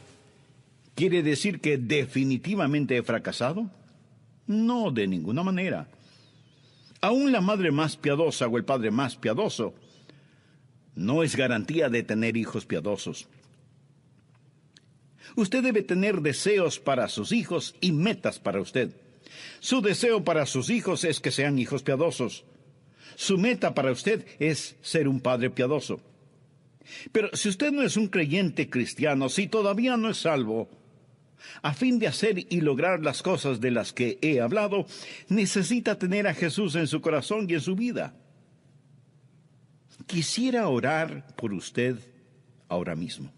¿quiere decir que definitivamente he fracasado? No, de ninguna manera. Aún la madre más piadosa o el padre más piadoso no es garantía de tener hijos piadosos. Usted debe tener deseos para sus hijos y metas para usted. Su deseo para sus hijos es que sean hijos piadosos. Su meta para usted es ser un padre piadoso. Pero si usted no es un creyente cristiano, si todavía no es salvo, a fin de hacer y lograr las cosas de las que he hablado, necesita tener a Jesús en su corazón y en su vida. Quisiera orar por usted ahora mismo.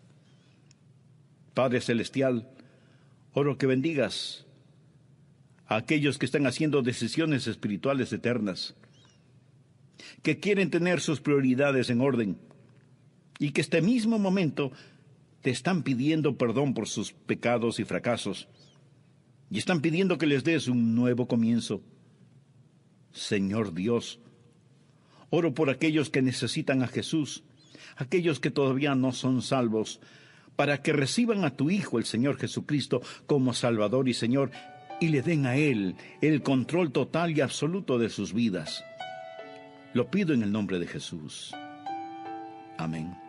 Padre Celestial, oro que bendigas a aquellos que están haciendo decisiones espirituales eternas, que quieren tener sus prioridades en orden y que este mismo momento te están pidiendo perdón por sus pecados y fracasos y están pidiendo que les des un nuevo comienzo. Señor Dios, oro por aquellos que necesitan a Jesús, aquellos que todavía no son salvos, para que reciban a tu Hijo, el Señor Jesucristo, como Salvador y Señor, y le den a Él el control total y absoluto de sus vidas. Lo pido en el nombre de Jesús. Amén.